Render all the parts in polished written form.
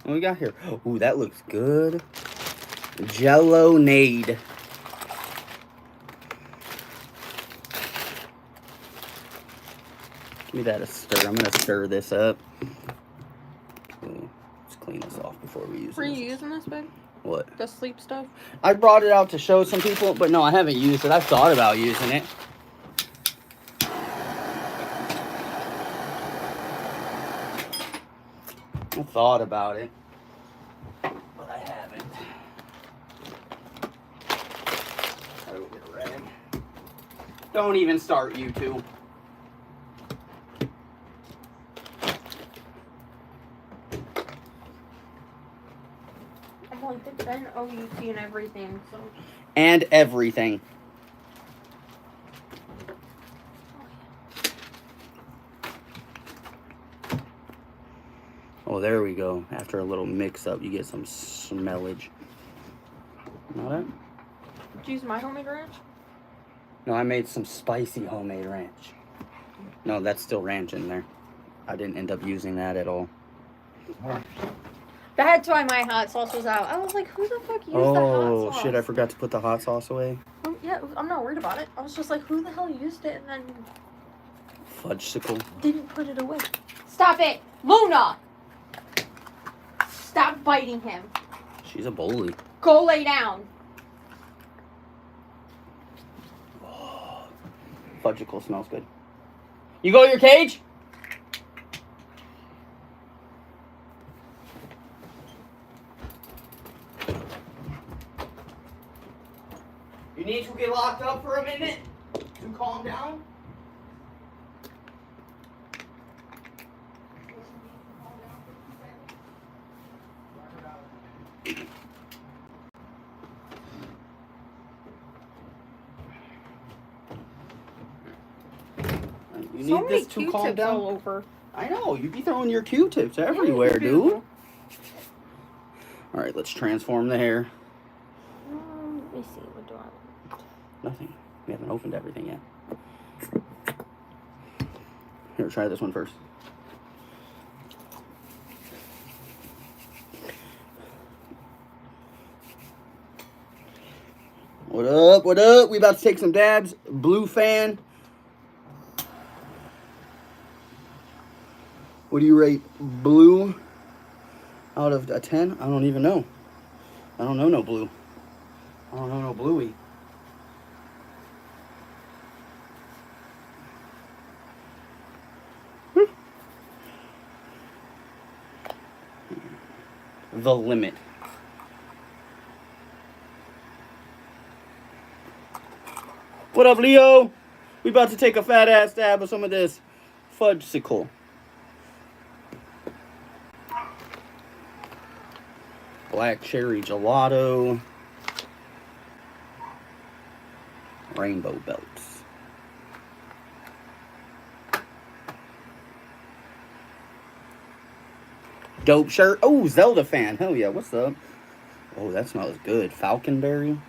What we got here? Ooh, that looks good. Jello-nade. Give me that a stir. I'm gonna stir this up. Ooh, let's clean this off before we use it. Were you using this, babe? What? The sleep stuff? I brought it out to show some people, but no, I haven't used it. I've thought about using it. I thought about it, but I haven't. Gotta go get a rag. Don't even start, you two. I'm like, it's been OUT and everything, so. And everything. Oh, there we go. After a little mix-up, you get some smellage. Know that? Did you use my homemade ranch? No, I made some spicy homemade ranch. No, that's still ranch in there. I didn't end up using that at all. That's why my hot sauce was out. I was like, who the fuck used the hot sauce? Oh, shit, I forgot to put the hot sauce away. Oh, yeah, I'm not worried about it. I was just like, who the hell used it and then Fudgesicle. didn't put it away? Stop it! Luna! Stop biting him. She's a bully. Go lay down. Oh, fudgesicle smells good. You go to your cage? You need to get locked up for a minute to calm down? You So need many this to calm Q-tips down. all over. I know, you be throwing your Q-tips everywhere, dude. Alright, let's transform the hair. Let me see. What do I want? Nothing. We haven't opened everything yet. Here, try this one first. What up? What up? We about to take some dabs. Blue fan. What do you rate blue out of a 10? I don't even know. I don't know no blue. I don't know no bluey. The limit. What up, Leo? We about to take a fat ass stab of some of this fudgesicle. Black cherry gelato. Rainbow belts. Dope shirt. Oh, Zelda fan. Hell yeah, what's up? Oh, that smells good. Falconberry.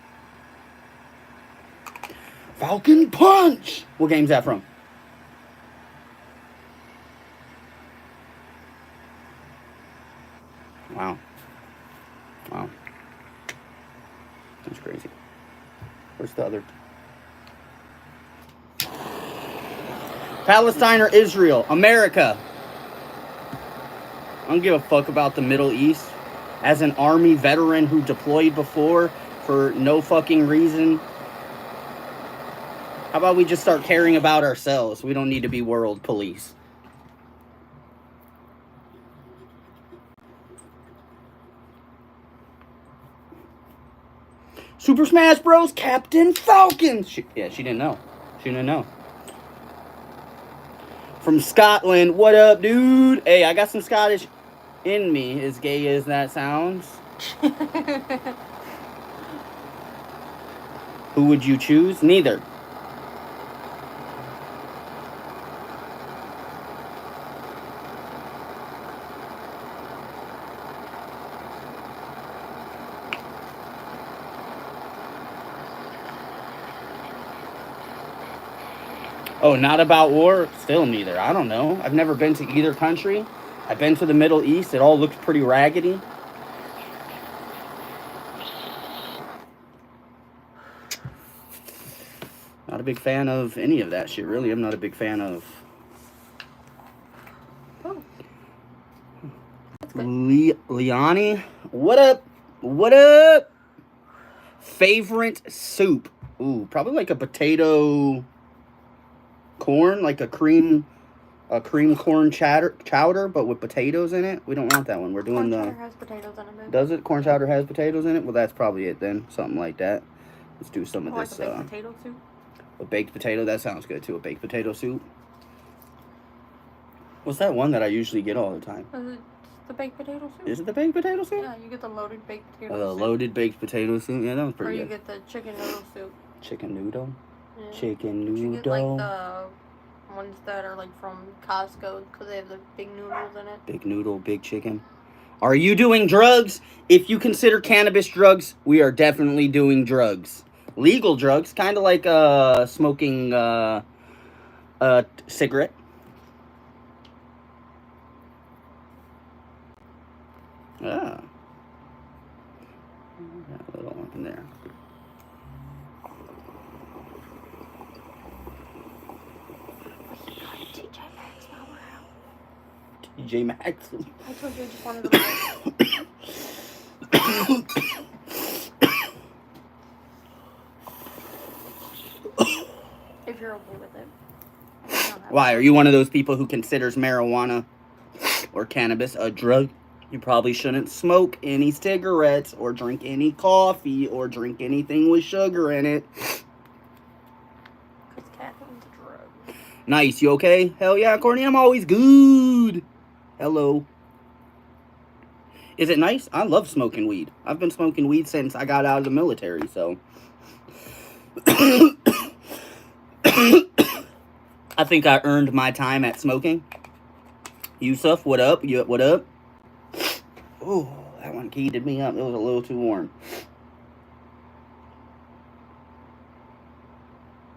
Falcon Punch! What game's that from? Wow. Wow. That's crazy. Where's the other? Palestine or Israel? America. I don't give a fuck about the Middle East. As an army veteran who deployed before for no fucking reason. How about we just start caring about ourselves? We don't need to be world police. Super Smash Bros. Captain Falcon. She didn't know. She didn't know. From Scotland. What up, dude? Hey, I got some Scottish in me, as gay as that sounds. Who would you choose? Neither. Oh, not about war? Still neither. I don't know. I've never been to either country. I've been to the Middle East. It all looks pretty raggedy. Not a big fan of any of that shit, really. I'm not a big fan of... Oh. Liani, what up? What up? Favorite soup? Ooh, probably like a potato corn, like a cream corn chowder, but with potatoes in it. We don't want that one. We're doing corn chowder has potatoes in it. Babe. Does it? Corn chowder has potatoes in it? Well, that's probably it then. Something like that. Let's do some of like this. A baked potato soup. A baked potato. That sounds good too. A baked potato soup. What's that one that I usually get all the time? Is it the baked potato soup? Is it the baked potato soup? Yeah, you get the loaded baked potato soup. The loaded baked potato soup. Yeah, that was pretty good. Or you get the chicken noodle soup. Chicken noodle? Yeah. Chicken noodle? You get like the ones that are like from Costco because they have the big noodles in it. Big noodle, big chicken. Are you doing drugs? If you consider cannabis drugs, we are definitely doing drugs. Legal drugs, kind of like smoking a cigarette. Ah. Got a little one in there. TJ Maxx. I told you I just wanted to if you're okay with it. Why? Are you one of those people who considers marijuana or cannabis a drug? You probably shouldn't smoke any cigarettes or drink any coffee or drink anything with sugar in it. Because caffeine's a drug. Nice. You okay? Hell yeah, Courtney. I'm always good. Hello. Is it nice? I love smoking weed. I've been smoking weed since I got out of the military, so... I think I earned my time at smoking. Yusuf, what up? What up? Oh, that one heated me up. It was a little too warm.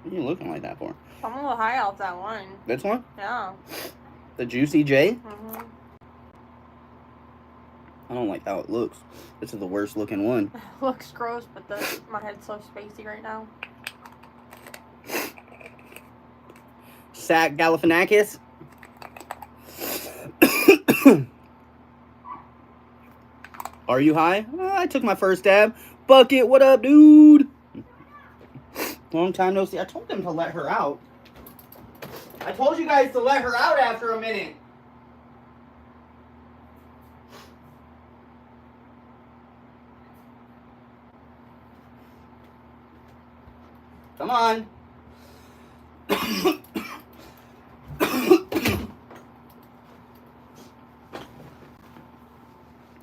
What are you looking like that for? I'm a little high off that one. This one? Yeah. The Juicy J? Mm-hmm. I don't like how it looks. This is the worst looking one. It looks gross, but my head's so spacey right now. Sack Galifianakis. Are you high? I took my first dab. Bucket, what up, dude? Long time no see. I told them to let her out. I told you guys to let her out after a minute. Come on.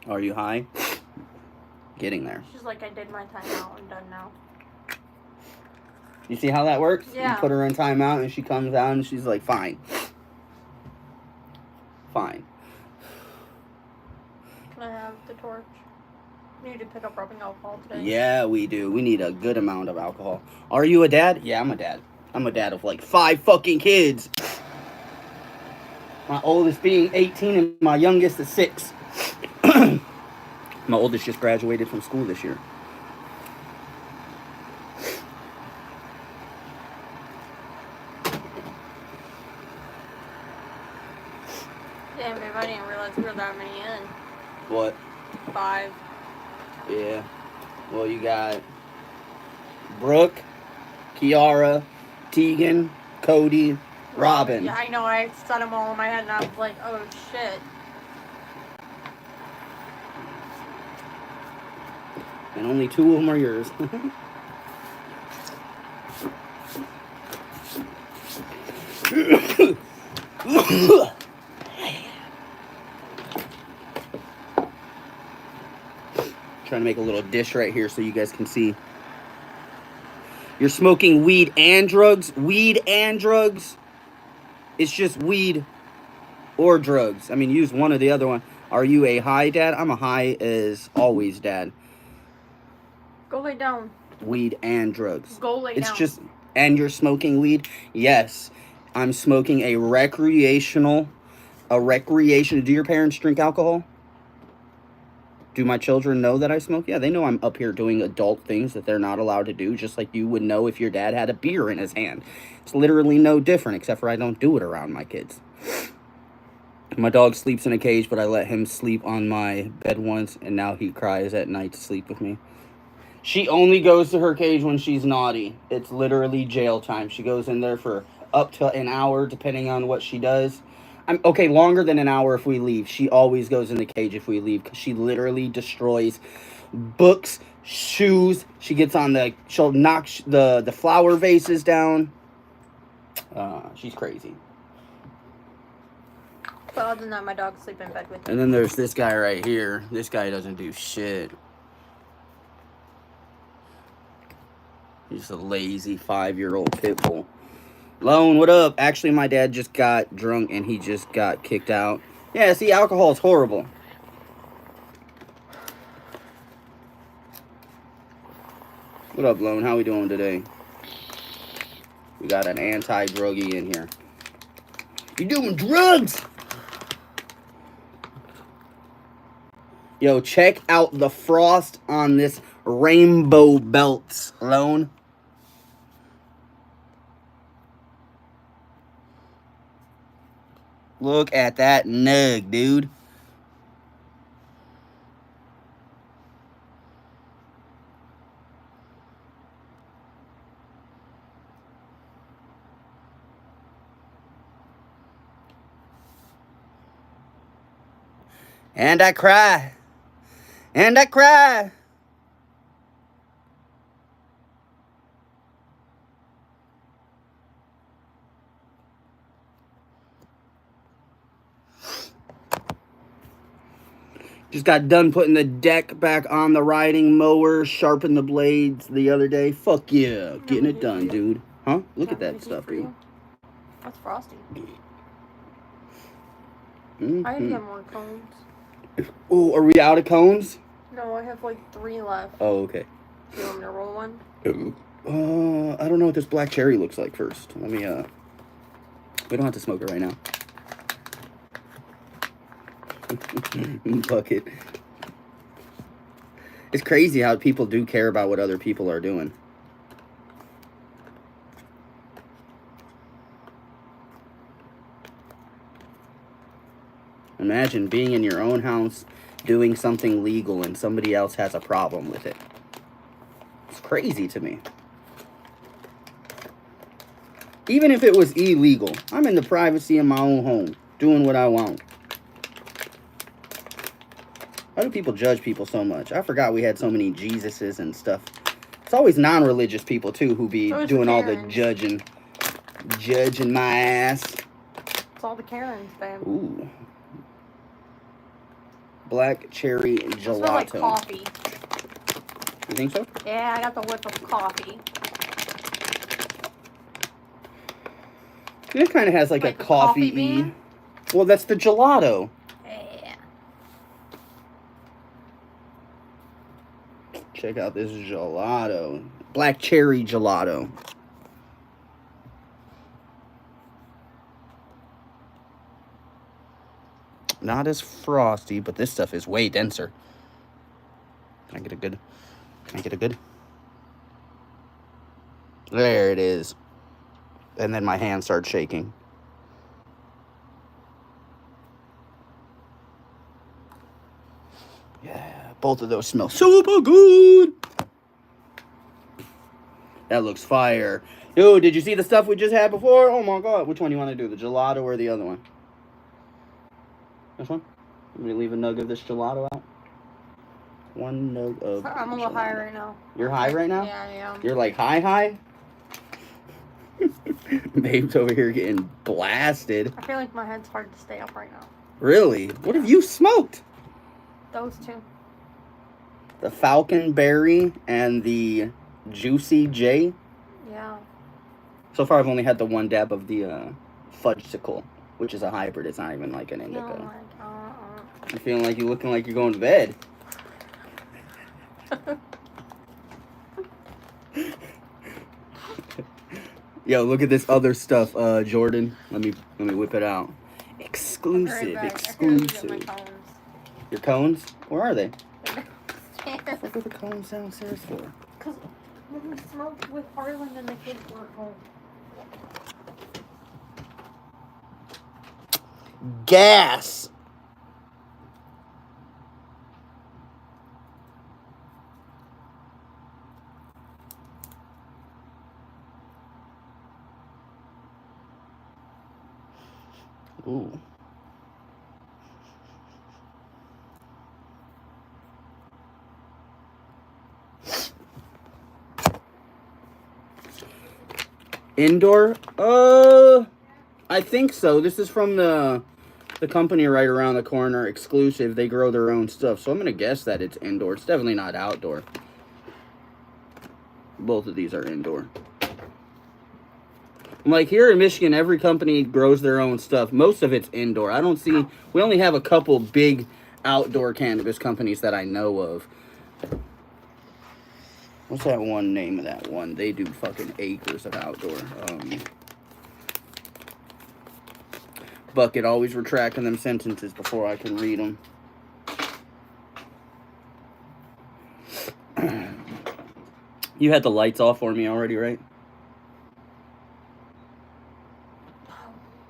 Are you high? Getting there. She's like, I did my time out. I'm done now. You see how that works? Yeah. You put her in timeout and she comes out and she's like, fine. Fine. Can I have the torch? We need to pick up rubbing alcohol today. Yeah, we do. We need a good amount of alcohol. Are you a dad? Yeah, I'm a dad. I'm a dad of like 5 fucking kids. My oldest being 18 and my youngest is 6. My oldest just graduated from school this year. Damn, babe, I didn't realize we were that many in. What? 5. Yeah. Well, you got Brooke, Kiara, Tegan, Cody, Robin. Yeah, I know. I said them all in my head, and I was like, oh, shit. And only 2 of them are yours. Trying to make a little dish right here so you guys can see. You're smoking weed and drugs? Weed and drugs? It's just weed or drugs. I mean, use one or the other one. Are you a high dad? I'm a high as always dad. Go lay down. Weed and drugs. Go lay down. It's just, and you're smoking weed? Yes. I'm smoking a recreational a recreation. Do your parents drink alcohol? Do my children know that I smoke? Yeah, they know I'm up here doing adult things that they're not allowed to do, just like you would know if your dad had a beer in his hand. It's literally no different, except for I don't do it around my kids. My dog sleeps in a cage, but I let him sleep on my bed once, and now he cries at night to sleep with me. She only goes to her cage when she's naughty. It's literally jail time. She goes in there for up to an hour, depending on what she does. I'm okay, longer than an hour if we leave. She always goes in the cage if we leave because she literally destroys books, shoes. She'll knock the flower vases down. She's crazy. But other than that, my dogs sleep in bed with me. And then there's this guy right here. This guy doesn't do shit. He's a lazy 5-year-old pit bull. Lone, what up? Actually, my dad just got drunk and he just got kicked out. Yeah, see, alcohol is horrible. What up, Lone? How we doing today? We got an anti-druggie in here. You doing drugs? Yo, check out the frost on this rainbow belts, Lone. Look at that nug, dude. And I cry. And I cry. Just got done putting the deck back on the riding mower, sharpened the blades the other day. Fuck yeah, getting it done, dude. Huh? Look at that stuff, dude. That's frosty. Mm-hmm. I need to get more cones. Oh, are we out of cones? No, I have like 3 left. Oh, okay. Do you want me to roll one? I don't know what this black cherry looks like first. Let me, we don't have to smoke it right now. Bucket. It's crazy how people do care about what other people are doing. Imagine being in your own house, doing something legal, and somebody else has a problem with it. It's crazy to me. Even if it was illegal, I'm in the privacy of my own home, doing what I want. Why do people judge people so much? I forgot we had so many Jesuses and stuff. It's always non-religious people, too, who be doing all the judging. Judging my ass. It's all the Karens, babe. Ooh. Black cherry gelato. It smells like coffee. You think so? Yeah, I got the whip of coffee. It kind of has like a coffee-y. Well, that's the gelato. Yeah. Check out this gelato. Black cherry gelato. Not as frosty, but this stuff is way denser. Can I get a good? Can I get a good? There it is. And then my hand starts shaking. Yeah, both of those smell super good. That looks fire. Dude, did you see the stuff we just had before? Oh my god. Which one do you want to do? The gelato or the other one? This one? Let me leave a nug of this gelato out. One nug of I'm a little high right now. You're high right now? Yeah, I am. You're like high? Babe's over here getting blasted. I feel like my head's hard to stay up right now. Really? What have you smoked? Those two. The Falcon Berry and the Juicy J? Yeah. So far I've only had the one dab of the Fudgesicle, which is a hybrid. It's not even like an indica. Oh my god. You feeling like you're looking like you're going to bed? Yo, look at this other stuff, Jordan. Let me whip it out. Exclusive. Exclusive, I heard you get my exclusive. cones. Your cones? Where are they? Because What are the cones downstairs for? when we smoked with Arlen and the kids weren't home. Gas! Ooh. Indoor? I think so. This is from the company right around the corner, exclusive. They grow their own stuff, so I'm gonna guess that it's indoor. It's definitely not outdoor. Both of these are indoor. Like here in Michigan, every company grows their own stuff. Most of it's indoor. I don't see. We only have a couple big outdoor cannabis companies that I know of. What's that one name of that one? They do fucking acres of outdoor. Bucket always retracting them sentences before I can read them. You had the lights off for me already, right?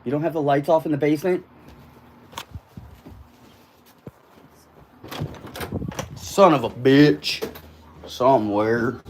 You don't have the lights off in the basement? Son of a bitch. Somewhere.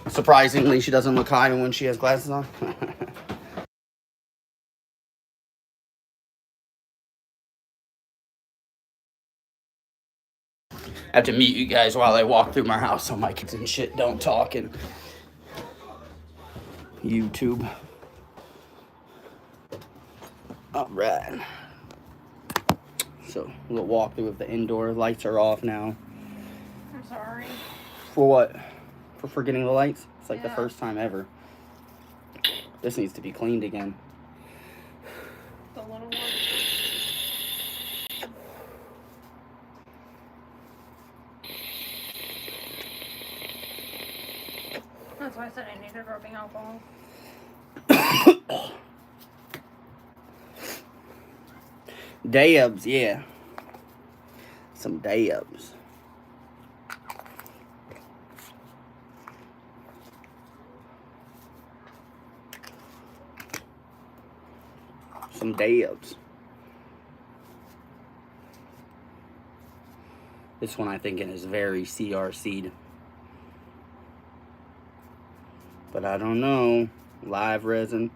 Surprisingly, she doesn't look high when she has glasses on. I have to mute you guys while I walk through my house so my kids and shit don't talk and YouTube. Alright. So, we'll walk through if the indoor lights are off now. I'm sorry. For what? For forgetting the lights? It's like the Yeah. first time ever. This needs to be cleaned again. The little one. That's why I said I needed rubbing alcohol. Dabs, yeah. Some dabs. Some dabs. This one I think is very CRC'd. But I don't know. Live resin.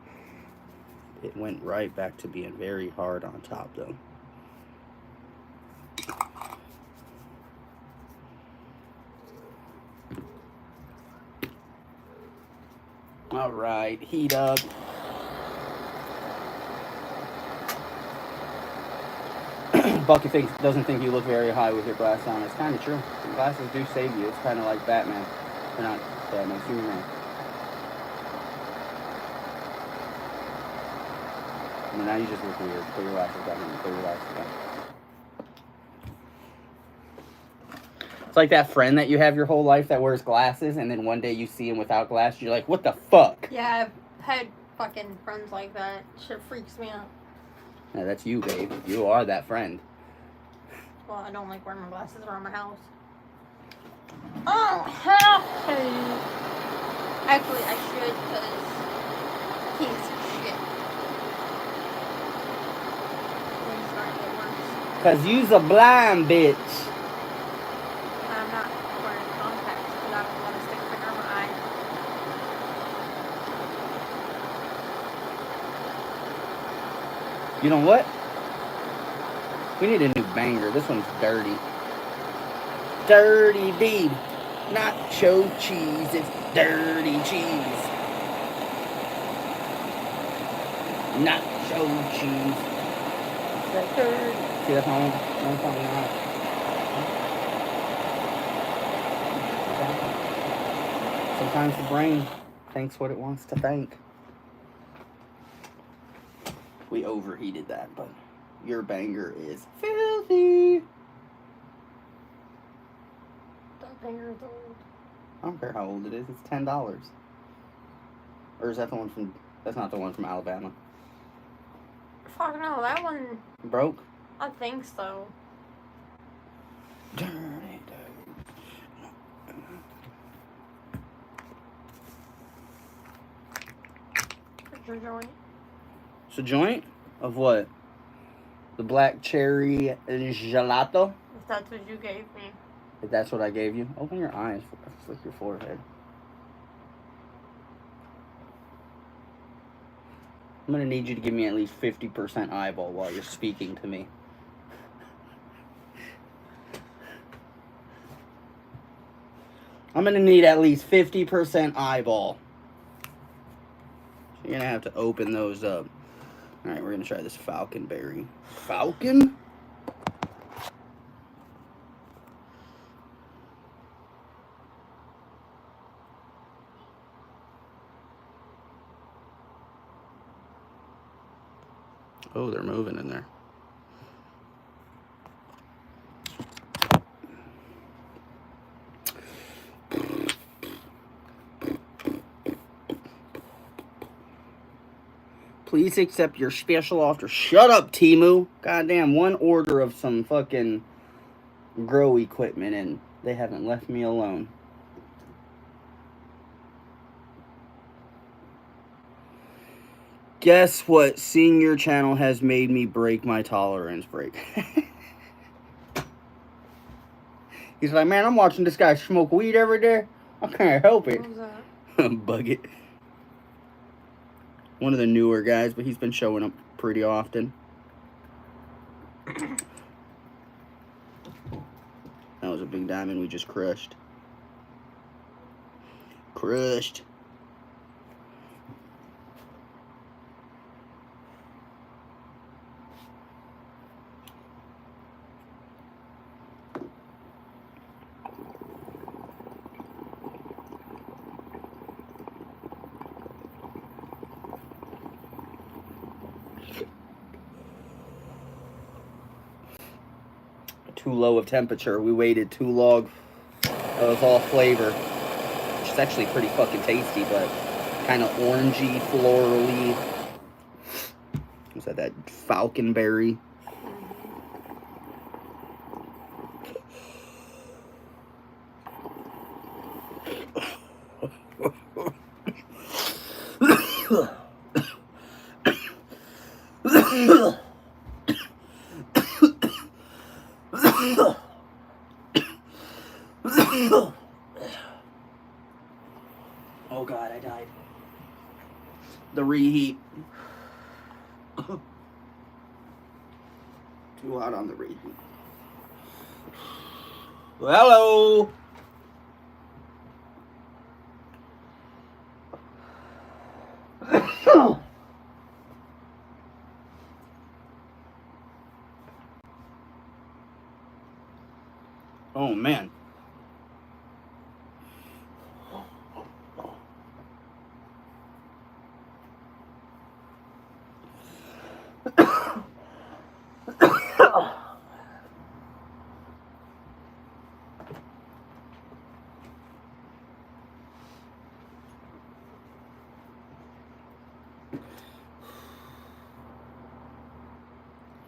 It went right back to being very hard on top though. Alright, heat up. Bucky doesn't think you look very high with your glasses on. It's kind of true. Your glasses do save you. It's kind of like Batman. Or not Batman, Superman. I mean, now you just look weird. Put your glasses down. Put your glasses down. It's like that friend that you have your whole life that wears glasses, and then one day you see him without glasses. You're like, what the fuck? Yeah, I've had fucking friends like that. Shit freaks me out. Yeah, that's you, babe. You are that friend. Well, I don't like wearing my glasses around my house. Oh, hell! Actually, I should, because he's shit. Cause you's a blind bitch. I'm not wearing contacts because I don't want to stick a finger in my eye. You know what? We need a new banger. This one's dirty. Dirty deed. Nacho cheese. It's dirty cheese. Nacho cheese. That dirty. See that home? I'm talking about. Sometimes the brain thinks what it wants to think. We overheated that, but your banger is filthy. That banger is old. I don't care how old it is. It's $10. Or is that the one from? That's not the one from Alabama. Fuck no, that one. Broke? I think so. Dirty. Where's your joint? It's a joint of what? The black cherry gelato? If that's what you gave me. If that's what I gave you, open your eyes. Flick your forehead. I'm gonna need you to give me at least 50% eyeball while you're speaking to me. I'm gonna need at least 50% eyeball. So you're gonna have to open those up. Alright, we're gonna try this falcon berry. Falcon? Oh, they're moving in there. Please accept your special offer. Shut up, Temu. Goddamn, one order of some fucking grow equipment and they haven't left me alone. Guess what? Seeing your channel has made me break my tolerance break. He's like, man, I'm watching this guy smoke weed every day. I can't help it. What was that? Bucket. One of the newer guys, but he's been showing up pretty often. That was a big diamond we just crushed. Crushed. Too low of temperature. We waited too long. That was all flavor. Which is actually pretty fucking tasty, but kind of orangey, florally. Was that falcon berry? Oh god, I died. The reheat. Too hot on the reheat. Well, hello. Oh man.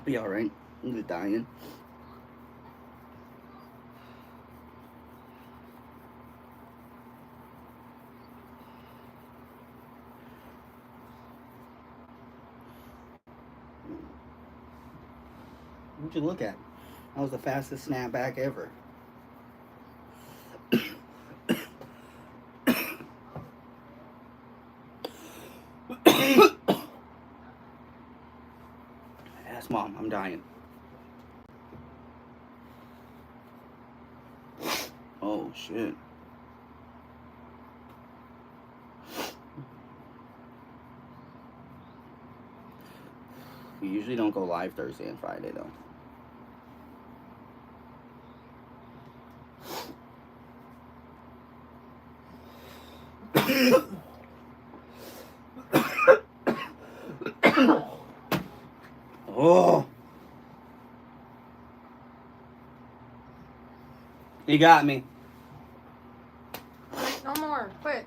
Be alright. I'm just dying. What'd you look at? That was the fastest snapback ever. Ask Mom, I'm dying. Oh, shit. We usually don't go live Thursday and Friday, though. Oh. You got me. No more. Quit.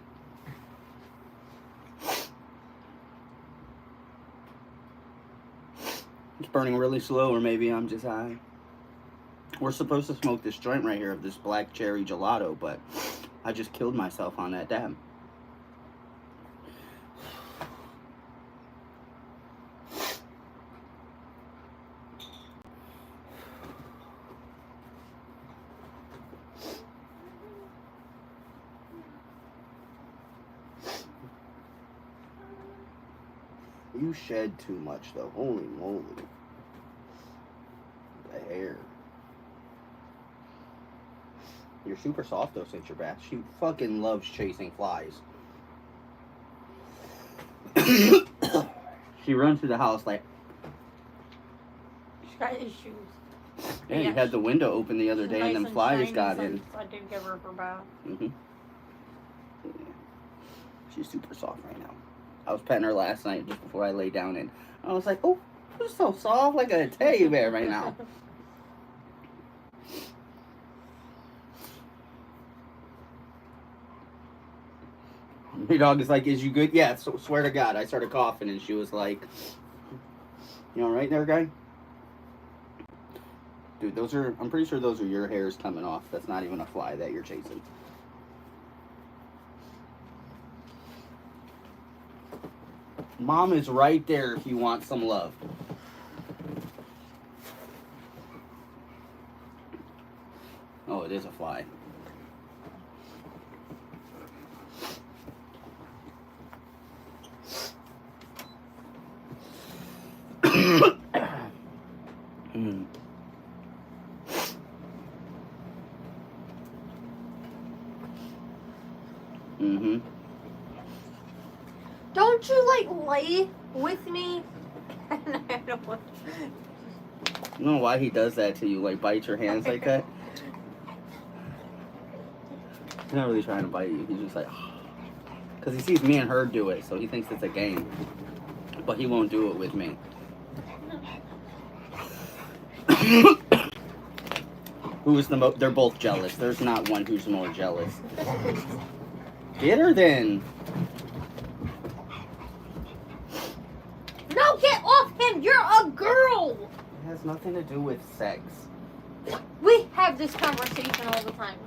It's burning really slow, or maybe I'm just high. We're supposed to smoke this joint right here of this black cherry gelato, but I just killed myself on that dab. You shed too much, though. Holy moly. The hair. You're super soft, though, since you're back. She fucking loves chasing flies. She runs through the house like... She's got issues. Yeah, you had the window open the other She's day nice and them flies got in. I did give her bath. Yeah. She's super soft right now. I was petting her last night just before I lay down, and I was like, oh, you're so soft, like a teddy bear right now. Your dog is like, is you good? Yeah, so, swear to God. I started coughing, and she was like, you all right there, guy? Dude, those are, I'm pretty sure those are your hairs coming off. That's not even a fly that you're chasing. Mom is right there if you want some love. Oh, it is a fly. Mm-hmm. Don't you lay with me? I don't want. I don't know why he does that to you, like bites your hands like that. He's not really trying to bite you. He's just like, because he sees me and her do it, so he thinks it's a game. But he won't do it with me. Who is the most? They're both jealous. There's not one who's more jealous. Get her then. No, get off him! You're a girl! It has nothing to do with sex. We have this conversation all the time.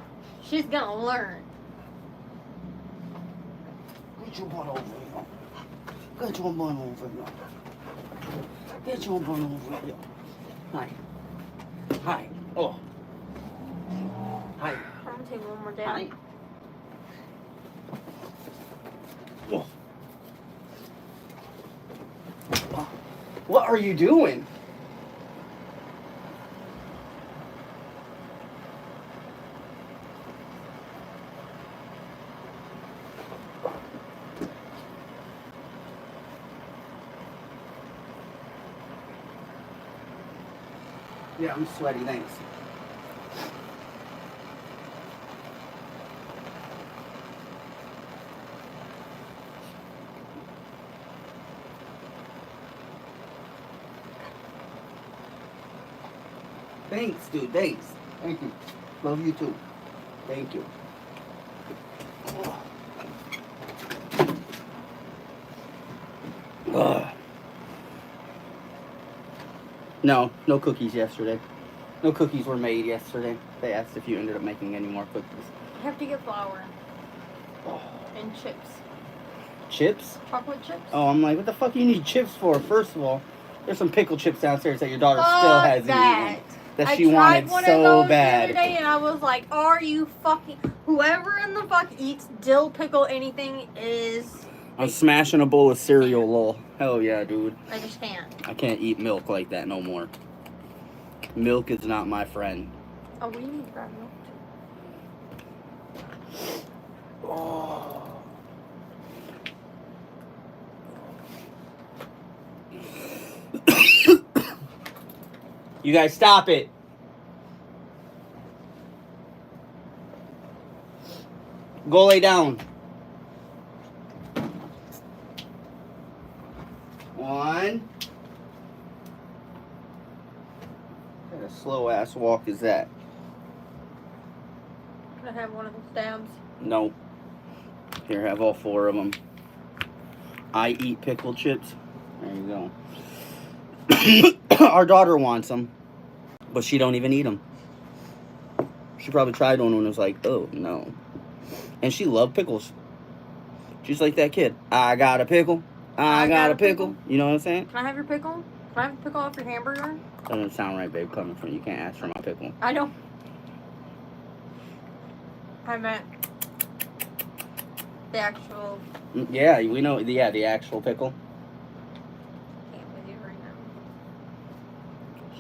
She's gonna learn. Get your butt over here. Get your butt over here. Get your butt over here. Hi. Hi. Oh. Hi. I'm gonna take one more Hi. down. Oh. What are you doing? Yeah, I'm sweaty, thanks. Thanks, dude, thanks. Thank you. Love you too. Thank you. Ugh. No cookies yesterday. No cookies were made yesterday. They asked if you ended up making any more cookies. I have to get flour. And chips. Chips? Chocolate chips? Oh, I'm like, what the fuck do you need chips for? First of all, There's some pickle chips downstairs that your daughter Fuck still hasn't that. eaten. That I she tried wanted one so of those bad. the other day, and I was like, "Are you fucking whoever in the fuck eats dill pickle anything is?" I'm smashing a bowl of cereal, lol. Hell yeah, dude. I just can't. I can't eat milk like that no more. Milk is not my friend. Oh, we need to grab milk too. Oh. You guys stop it. Go lay down. One. What kind of slow ass walk is that? Can I have one of those dabs? No. Here, have all 4 of them. I eat pickle chips. There you go. Our daughter wants them, but she don't even eat them. She probably tried one and was like, oh, no. And she loved pickles. She's like that kid. I got a pickle. I got a pickle. You know what I'm saying? Can I have your pickle? Can I have a pickle off your hamburger? Doesn't sound right, babe, coming from you. You can't ask for my pickle. I don't. I meant the actual. Yeah, we know. Yeah, the actual pickle. Can't with you right now.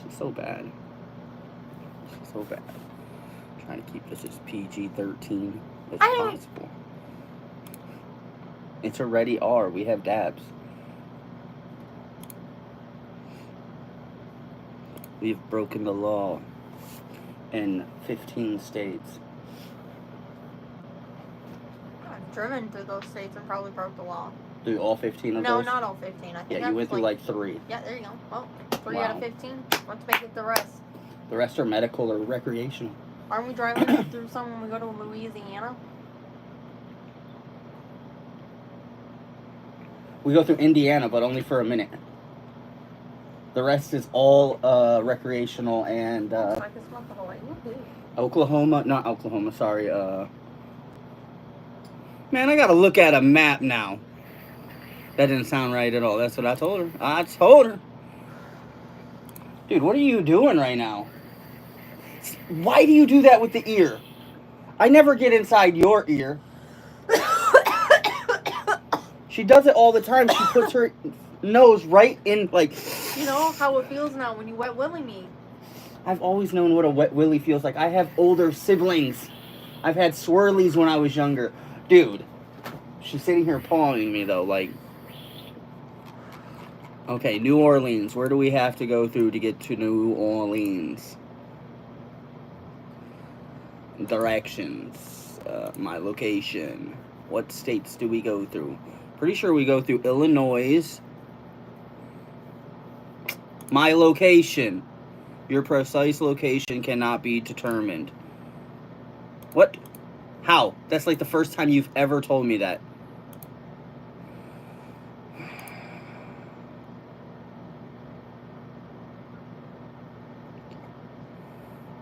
She's so bad. She's so bad. I'm trying to keep this as PG-13 as possible. It's already R. We have dabs. We've broken the law in 15 states. I've driven through those states and probably broke the law. Through all 15 of those? No, not all 15. I think yeah, you went through like 3. Yeah, there you go. Well, 3 out of 15. Let's make it the rest. The rest are medical or recreational. Aren't we driving through some when we go to Louisiana? We go through Indiana, but only for a minute. The rest is all recreational and I can smell the Hawaii. Oklahoma, not Oklahoma, sorry. Man, I gotta look at a map now. That didn't sound right at all. That's what I told her. I told her. Dude, what are you doing right now? Why do you do that with the ear? I never get inside your ear. She does it all the time. She puts her nose right in, like... You know how it feels now when you wet willy me. I've always known what a wet willy feels like. I have older siblings. I've had swirlies when I was younger. Dude, she's sitting here pawing me, though, like... Okay, New Orleans. Where do we have to go through to get to New Orleans? Directions. My location. What states do we go through? Pretty sure we go through Illinois. My location. Your precise location cannot be determined. What? How? That's like the first time you've ever told me that.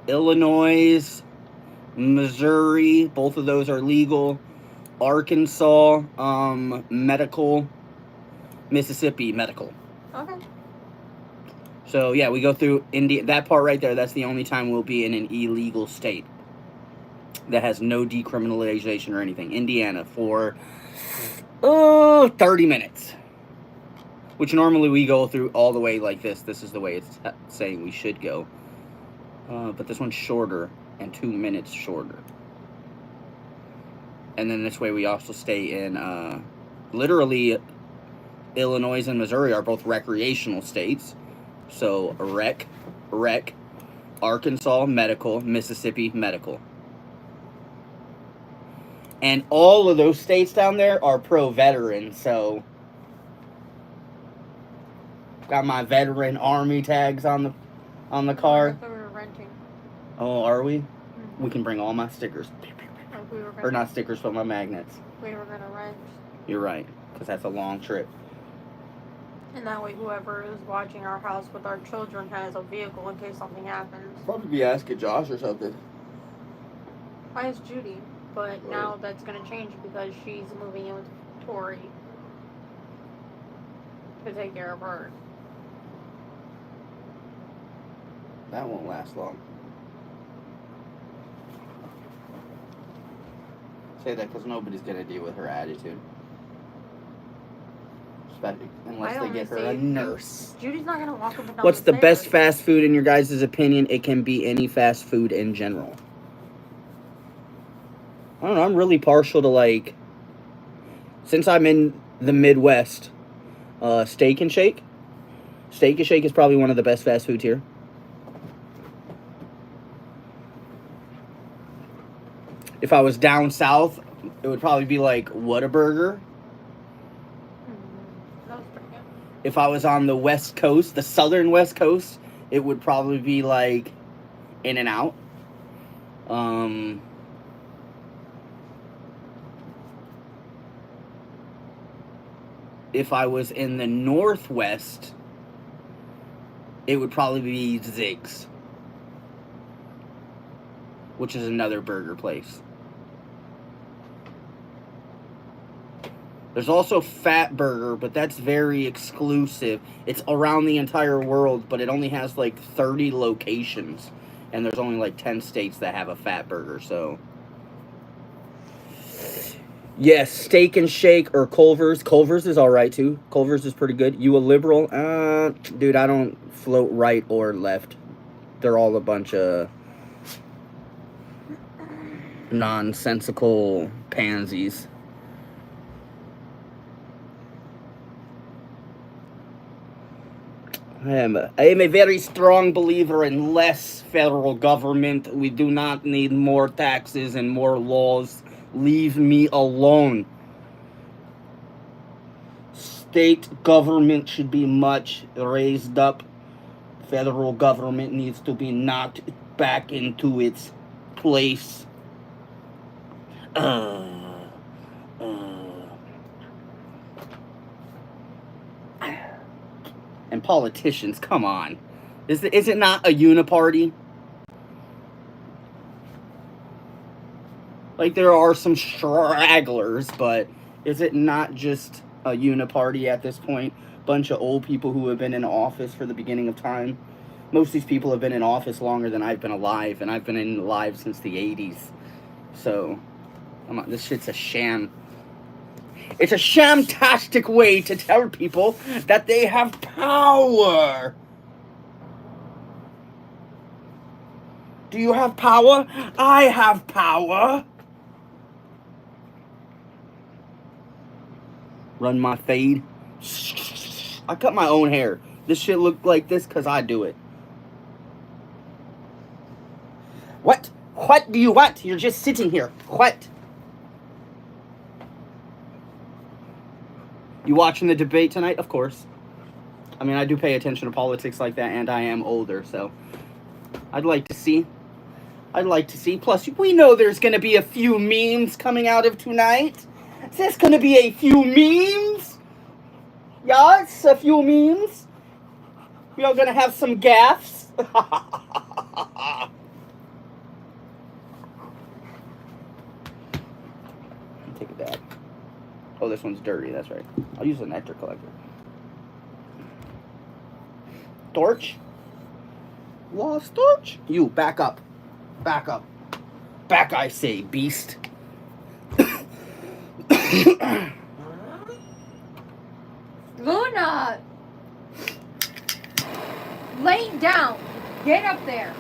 Illinois, Missouri, both of those are legal. Arkansas, medical. Mississippi, medical. Okay. So, yeah, we go through India. That part right there, that's the only time we'll be in an illegal state that has no decriminalization or anything. Indiana for 30 minutes. Which normally we go through all the way like this. This is the way it's saying we should go. But this one's shorter and 2 minutes shorter. And then this way we also stay in, literally, Illinois and Missouri are both recreational states. So, rec, Arkansas, medical, Mississippi, medical. And all of those states down there are pro-veteran, so... Got my veteran army tags on the car. I thought we were renting. Oh, are we? Mm-hmm. We can bring all my stickers. Like we were Or not stickers, but my magnets. We were gonna rent. You're right, because that's a long trip. And that way whoever is watching our house with our children has a vehicle in case something happens. Probably be asking Josh or something. I asked Judy, but now that's gonna change because she's moving in with Tori to take care of her. That won't last long. Say that because nobody's gonna deal with her attitude. Unless they get her a nurse. Judy's not gonna walk up and down What's the best stairs. fast food in your guys' opinion? It can be any fast food in general. I don't know. I'm really partial to, like, since I'm in the Midwest, Steak and Shake. Steak and Shake is probably one of the best fast foods here. If I was down south, it would probably be like Whataburger. That was pretty good. If I was on the West Coast, the southern West Coast, it would probably be like In-N-Out. If I was in the Northwest, it would probably be Zig's, which is another burger place. There's also Fat Burger, but that's very exclusive. It's around the entire world, but it only has like 30 locations. And there's only like 10 states that have a Fat Burger, so. Yes, Steak and Shake or Culver's. Culver's is alright too. Culver's is pretty good. You a liberal? Dude, I don't float right or left. They're all a bunch of nonsensical pansies. I am a very strong believer in less federal government. We do not need more taxes and more laws. Leave me alone. State government should be much raised up. Federal government needs to be knocked back into its place. And politicians, come on. Is it not a uniparty? Like, there are some stragglers, but is it not just a uniparty at this point? Bunch of old people who have been in office for the beginning of time. Most of these people have been in office longer than I've been alive, and I've been alive since the 80s. So, this shit's a sham. It's a shamtastic way to tell people that they have power. Do you have power? I have power. Run my fade. I cut my own hair. This shit look like this because I do it. What? What do you want? You're just sitting here. What? You watching the debate tonight? Of course. I mean, I do pay attention to politics like that, and I am older, so I'd like to see. Plus, we know there's going to be a few memes coming out of tonight. There's going to be a few memes. Yes, a few memes. We are going to have some gaffes. Take a dab. Oh, this one's dirty. That's right. I'll use the nectar collector. Torch? Lost torch? You, back up. Back up. Back, I say, beast. Luna! Lay down. Get up there.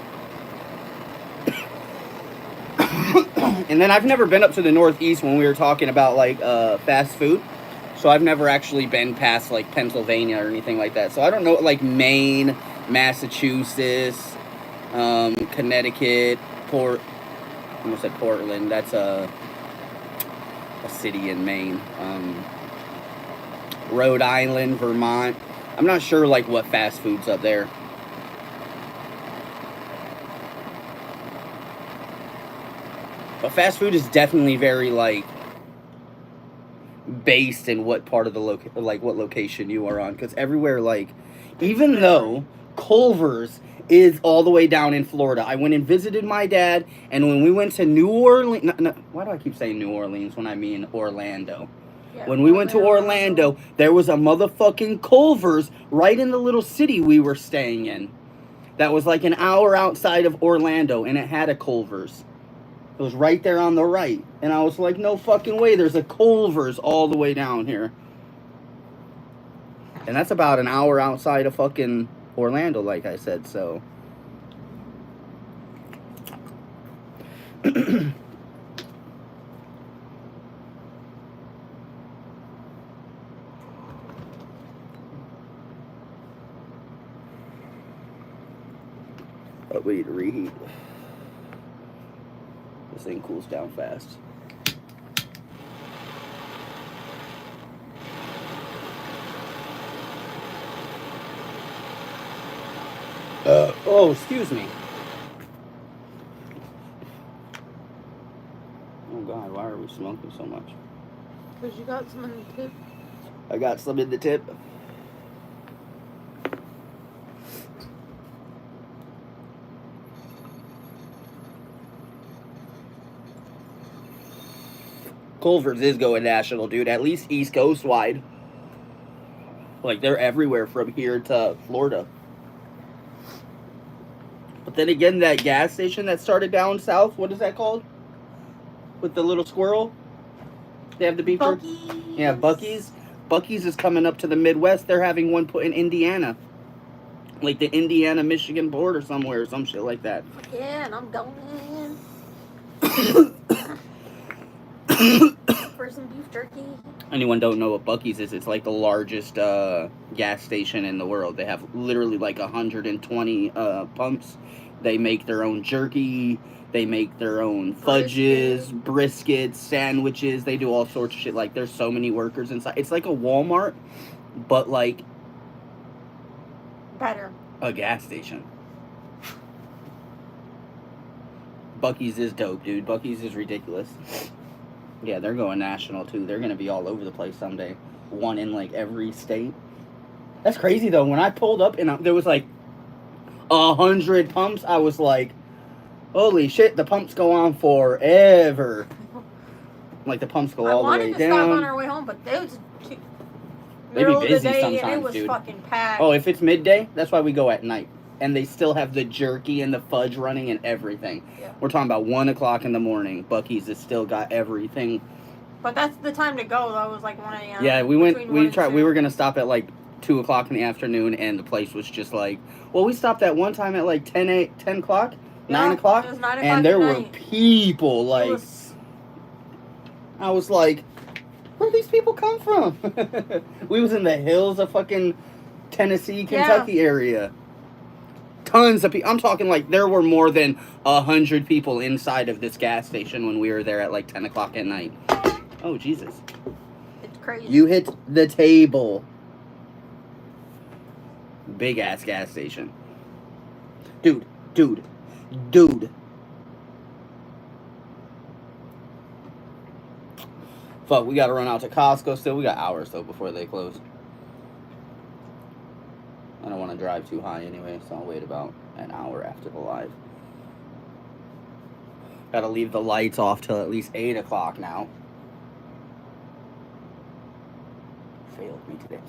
And then I've never been up to the Northeast when we were talking about, like, fast food. So I've never actually been past, like, Pennsylvania or anything like that. So I don't know, like, Maine, Massachusetts, Connecticut, I almost said Portland. That's a city in Maine. Rhode Island, Vermont. I'm not sure, like, what fast food's up there. But fast food is definitely very, like, based in what part of the what location you are on. Because everywhere, like, even though Culver's is all the way down in Florida, I went and visited my dad, and when we went to New Orleans, why do I keep saying New Orleans when I mean Orlando? Yeah, when we went to Orlando, there was a motherfucking Culver's right in the little city we were staying in. that was like an hour outside of Orlando, and it had a Culver's. It was right there on the right. And I was like, no fucking way, there's a Culver's all the way down here. And that's about an hour outside of fucking Orlando, like I said, so. But we need to reheat. This thing cools down fast. Oh, excuse me. Oh God, why are we smoking so much? Because you got some in the tip. I got some in the tip. Culver's is going national, dude. At least East Coast wide. Like, they're everywhere from here to Florida. But then again, that gas station that started down south, what is that called? With the little squirrel? They have the beef jerky? Yeah, Buc-ee's. Buc-ee's is coming up to the Midwest. They're having one put in Indiana. Like the Indiana-Michigan border somewhere or some shit like that. Yeah, and I'm going for some beef jerky. Anyone don't know what Buc-ee's is, it's like the largest gas station in the world. They have literally like 120 pumps. They make their own jerky. They make their own fudges, briskets, sandwiches. They do all sorts of shit. Like, there's so many workers inside. It's like a Walmart, but like better. A gas station. Buc-ee's is dope, dude. Buc-ee's is ridiculous. Yeah, they're going national, too. They're going to be all over the place someday. One in, like, every state. That's crazy, though. When I pulled up and there was, like, 100 pumps, I was like, holy shit, the pumps go on forever. Like, the pumps go all the way down. I wanted to stop on our way home, but they was They be busy sometimes, and it was dude. fucking packed. Oh, if it's midday, that's why we go at night. And they still have the jerky and the fudge running and everything. Yeah. We're talking about 1 o'clock in the morning. Buc-ee's has still got everything. But that's the time to go. That was like 1 a.m. Yeah, we were going to stop at like 2 o'clock in the afternoon, and the place was just like, well, we stopped at one time at like 10 o'clock, 9 o'clock, it was 9 o'clock and there were night. people like, I was like, where do these people come from? We was in the hills of fucking Tennessee, Kentucky area. Tons of people. I'm talking like there were more than 100 people inside of this gas station when we were there at like 10 o'clock at night. Oh, Jesus. It's crazy. You hit the table. Big ass gas station. Dude. Fuck, we gotta run out to Costco still. We got hours though before they close. I don't want to drive too high anyway, so I'll wait about an hour after the live. Gotta leave the lights off till at least 8 o'clock now. Failed me today.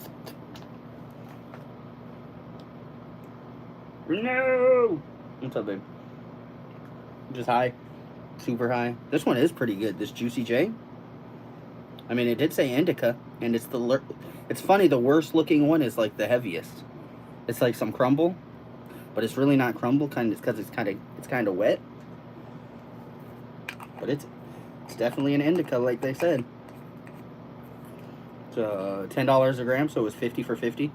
No! What's up, babe? Just high. Super high. This one is pretty good. This Juicy J. I mean, it did say indica, and it's it's funny, the worst looking one is like the heaviest. It's like some crumble, but it's really not crumble, because it's kind of wet. But it's definitely an indica, like they said. It's $10 a gram, so it was 50 for 50.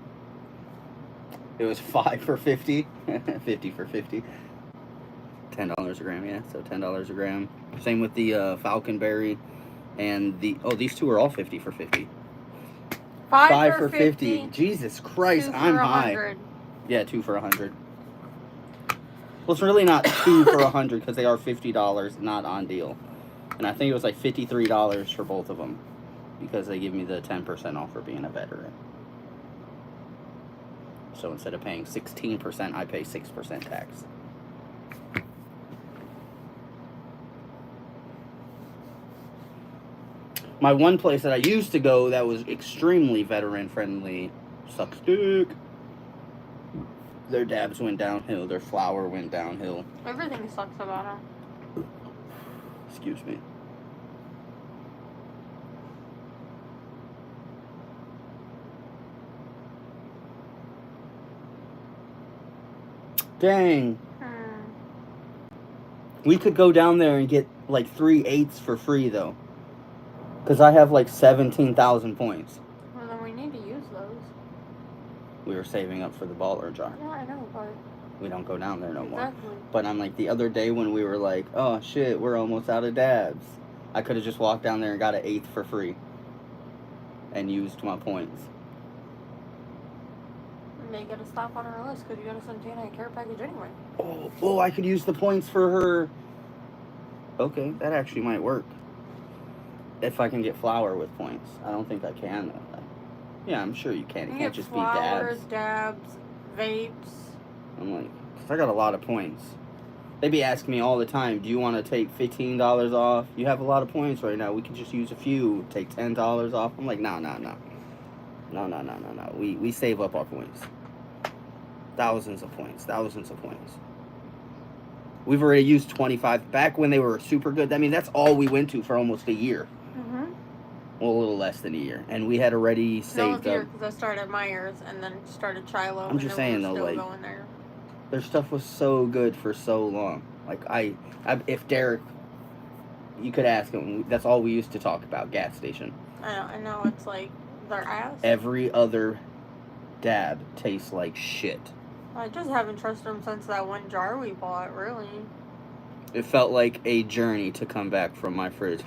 It was 5 for 50, 50 for 50. $10 a gram, yeah. So $10 a gram. Same with the Falconberry. And these two are all 50 for 50. 5 for 50. Jesus Christ, I'm high. Yeah, 2 for 100. Well, it's really not 2 for 100 because they are $50, not on deal. And I think it was like $53 for both of them because they give me the 10% off for being a veteran. So instead of paying 16%, I pay 6% tax. My one place that I used to go that was extremely veteran friendly sucks dick. Their dabs went downhill. Their flour went downhill. Everything sucks about them. Excuse me. Dang. We could go down there and get like 3/8 for free though. Because I have like 17,000 points. Well, then we need to use those. We were saving up for the baller jar. Yeah, I know, but... We don't go down there no more. Exactly. But I'm like, the other day when we were like, oh shit, we're almost out of dabs. I could have just walked down there and got an 1/8 for free. And used my points. We may get a stop on our list because you got to send Tana a care package anyway. Oh, I could use the points for her. Okay, that actually might work. If I can get flour with points. I don't think I can though. Yeah, I'm sure you can. It can't just flowers, be dabs. dabs, vapes. I'm like, cause I got a lot of points. They be asking me all the time, do you want to take $15 off? You have a lot of points right now. We can just use a few. Take $10 off. I'm like, no. No. We save up our points. Thousands of points. We've already used 25. Back when they were super good, I mean, that's all we went to for almost a year. Mm-hmm. Well, a little less than a year. And we had already saved up. Because I started at Myers and then started Chilo. I'm just saying, though, like, their stuff was so good for so long. Like, I if Derek, you could ask him, that's all we used to talk about, gas station. I know, it's like their ass. Every other dab tastes like shit. I just haven't trusted them since that one jar we bought, really. It felt like a journey to come back from my fridge.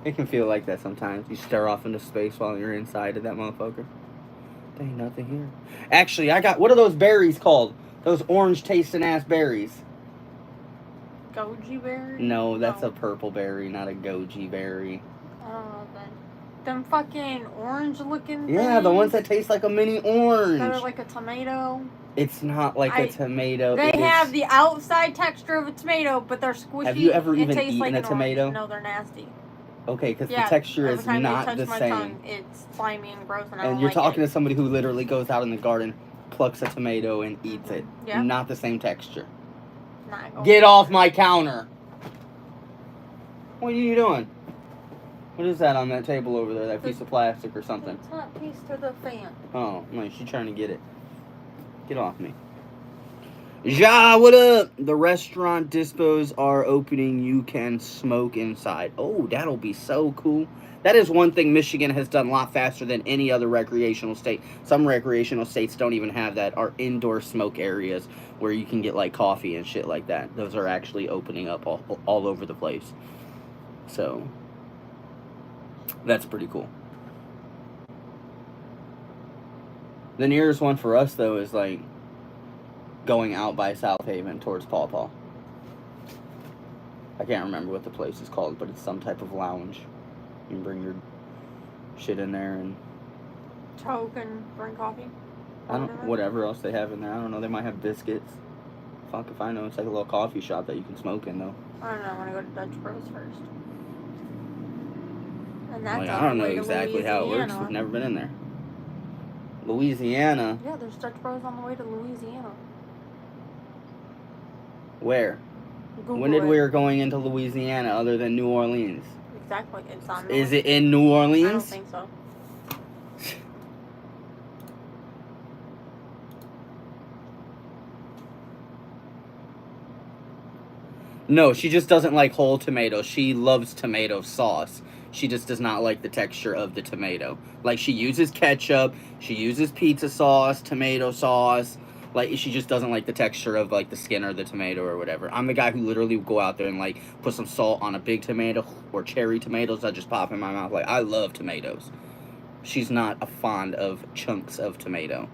It can feel like that sometimes. You stare off into space while you're inside of that motherfucker. There ain't nothing here. Actually, I got... What are those berries called? Those orange tasting ass berries. Goji berry? No, that's a purple berry, not a goji berry. I don't know then. Them fucking orange looking things? Yeah, the ones that taste like a mini orange. That are like a tomato. It's not like a tomato. They have the outside texture of a tomato, but they're squishy. Have you ever even eaten like a tomato? Orange. No, they're nasty. Okay, because the texture is not the same. Tongue, it's slimy and gross, and you're talking to somebody who literally goes out in the garden, plucks a tomato, and eats it. Yeah. Not the same texture. Not Get off my counter! What are you doing? What is that on that table over there? That piece of plastic or something? It's not a piece to the fan. Oh, no, she's trying to get it. Get off me. Ja, what up? The restaurant dispos are opening. You can smoke inside. Oh, that'll be so cool. That is one thing Michigan has done a lot faster than any other recreational state. Some recreational states don't even have that. Are indoor smoke areas where you can get like coffee and shit like that. Those are actually opening up all over the place. So, that's pretty cool. The nearest one for us, though, is like going out by South Haven towards Paw Paw. I can't remember what the place is called, but it's some type of lounge. You can bring your shit in there and choke and bring coffee. Whatever else they have in there. I don't know. They might have biscuits. Fuck if I know. It's like a little coffee shop that you can smoke in, though. I don't know. I want to go to Dutch Bros first. And that's like, I don't know exactly how it works. We've never been in there. Louisiana. Yeah, there's Dutch Bros on the way to Louisiana. Where? When did we were going into Louisiana other than New Orleans? Exactly. It's on. Is it in New Orleans? I don't think so. No, she just doesn't like whole tomato. She loves tomato sauce. She just does not like the texture of the tomato. Like, she uses ketchup, she uses pizza sauce, tomato sauce. Like, she just doesn't like the texture of, like, the skin or the tomato or whatever. I'm the guy who literally will go out there and, like, put some salt on a big tomato or cherry tomatoes that just pop in my mouth. Like, I love tomatoes. She's not a fond of chunks of tomato.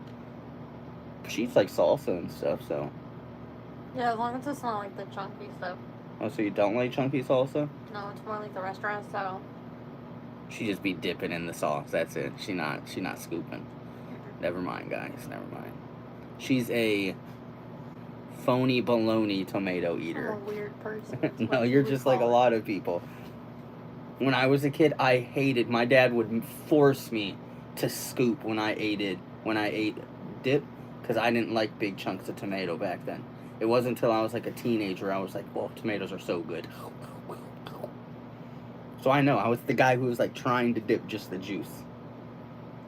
She's like salsa and stuff, so. Yeah, as long as it's not like the chunky stuff. Oh, so you don't like chunky salsa? No, it's more like the restaurant style. She just be dipping in the sauce. That's it. She not scooping. Mm-hmm. Never mind, guys. Never mind. She's a phony baloney tomato eater. I'm a weird person. No, you're just like a lot of people. When I was a kid, I hated. My dad would force me to scoop when I ate dip because I didn't like big chunks of tomato back then. It wasn't until I was like a teenager I was like, "Well, tomatoes are so good." So I know I was the guy who was like trying to dip just the juice.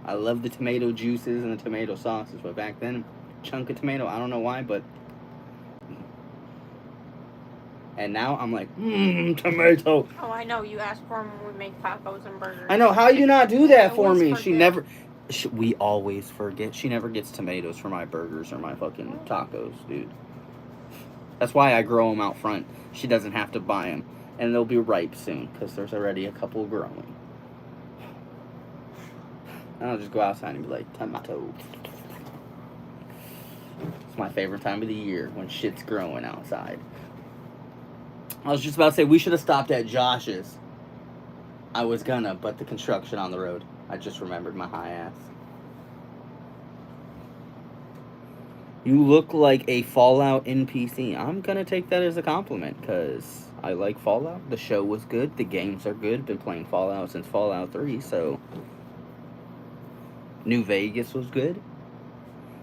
I love the tomato juices and the tomato sauces, but back then, chunk of tomato, I don't know why, but. And now I'm like, tomato. Oh, I know. You asked for them when we make tacos and burgers. I know. How you not do that I for always me? She forget. never. We always forget. She never gets tomatoes for my burgers or my fucking tacos, dude. That's why I grow them out front. She doesn't have to buy them. And they'll be ripe soon because there's already a couple growing. And I'll just go outside and be like, tomato. It's my favorite time of the year when shit's growing outside. I was just about to say we should have stopped at Josh's. I was gonna, but the construction on the road. I just remembered my high ass. You look like a Fallout NPC. I'm gonna take that as a compliment because I like Fallout. The show was good. The games are good. Been playing Fallout since Fallout 3, so. New Vegas was good.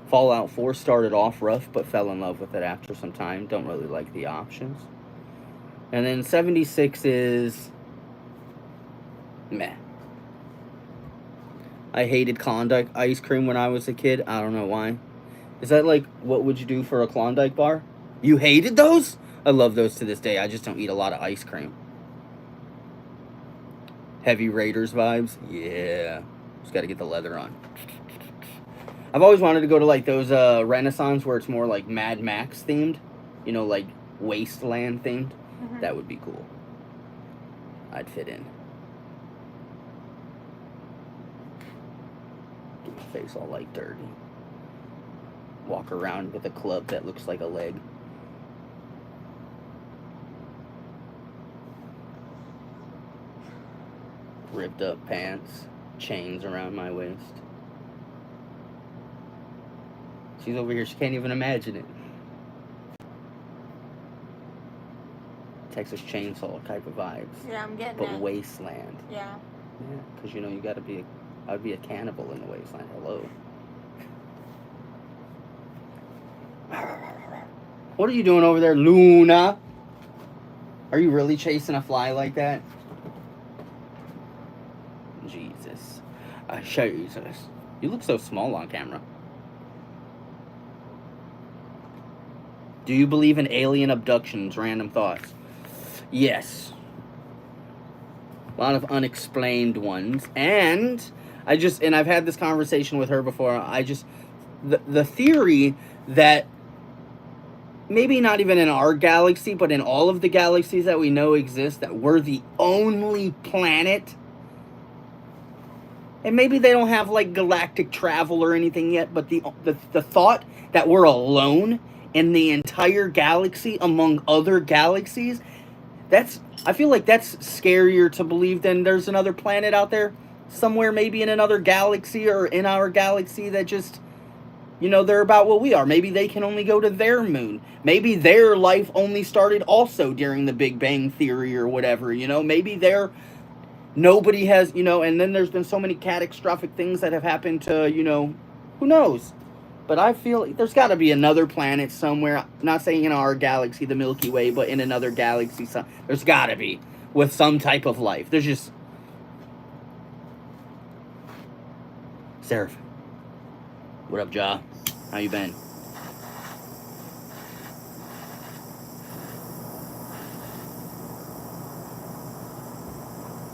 Fallout 4 started off rough, but fell in love with it after some time. Don't really like the options. And then 76 is meh. I hated Klondike ice cream when I was a kid. I don't know why. Is that like, what would you do for a Klondike bar? You hated those? I love those to this day. I just don't eat a lot of ice cream. Heavy Raiders vibes? Yeah. Just gotta get the leather on. I've always wanted to go to like those Renaissance where it's more like Mad Max themed. You know, like Wasteland themed. Mm-hmm. That would be cool. I'd fit in. Get my face all like dirty. Walk around with a club that looks like a leg. Ripped up pants. Chains around my waist. She's over here. She can't even imagine it. Texas Chainsaw type of vibes. Yeah, I'm getting but it. Wasteland. Yeah. Yeah, because you know you gotta be. I'd be a cannibal in the Wasteland. Hello. What are you doing over there, Luna? Are you really chasing a fly like that? Jesus. Jesus. You look so small on camera. Do you believe in alien abductions? Random thoughts. Yes. A lot of unexplained ones. And I've had this conversation with her before. The theory that maybe not even in our galaxy, but in all of the galaxies that we know exist, that we're the only planet. And maybe they don't have like galactic travel or anything yet, but the thought that we're alone in the entire galaxy among other galaxies, I feel like that's scarier to believe than there's another planet out there somewhere, maybe in another galaxy or in our galaxy that just, you know, they're about what we are. Maybe they can only go to their moon. Maybe their life only started also during the Big Bang Theory or whatever, you know. Maybe nobody has, you know, and then there's been so many catastrophic things that have happened to, you know, who knows. But I feel like there's got to be another planet somewhere. Not saying in our galaxy, the Milky Way, but in another galaxy. There's got to be. With some type of life. There's just... Seraph. What up, Ja? How you been?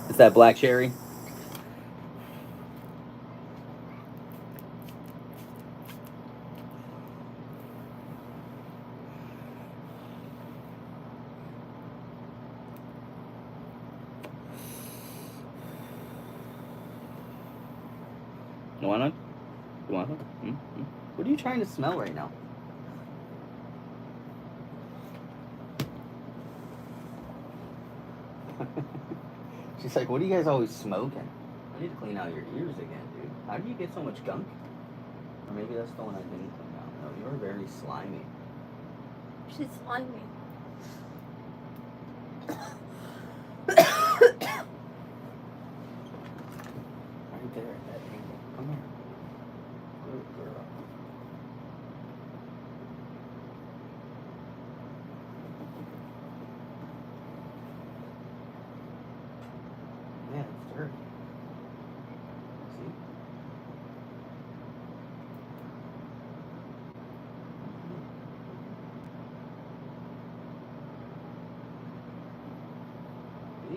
Is that black cherry? You want one? You want one? Mm-hmm. What are you trying to smell right now? She's like, what are you guys always smoking? I need to clean out your ears again, dude. How do you get so much gunk? Or maybe that's the one I didn't clean out. No, you're very slimy. She's slimy. Right there at that angle. Come here. Good girl.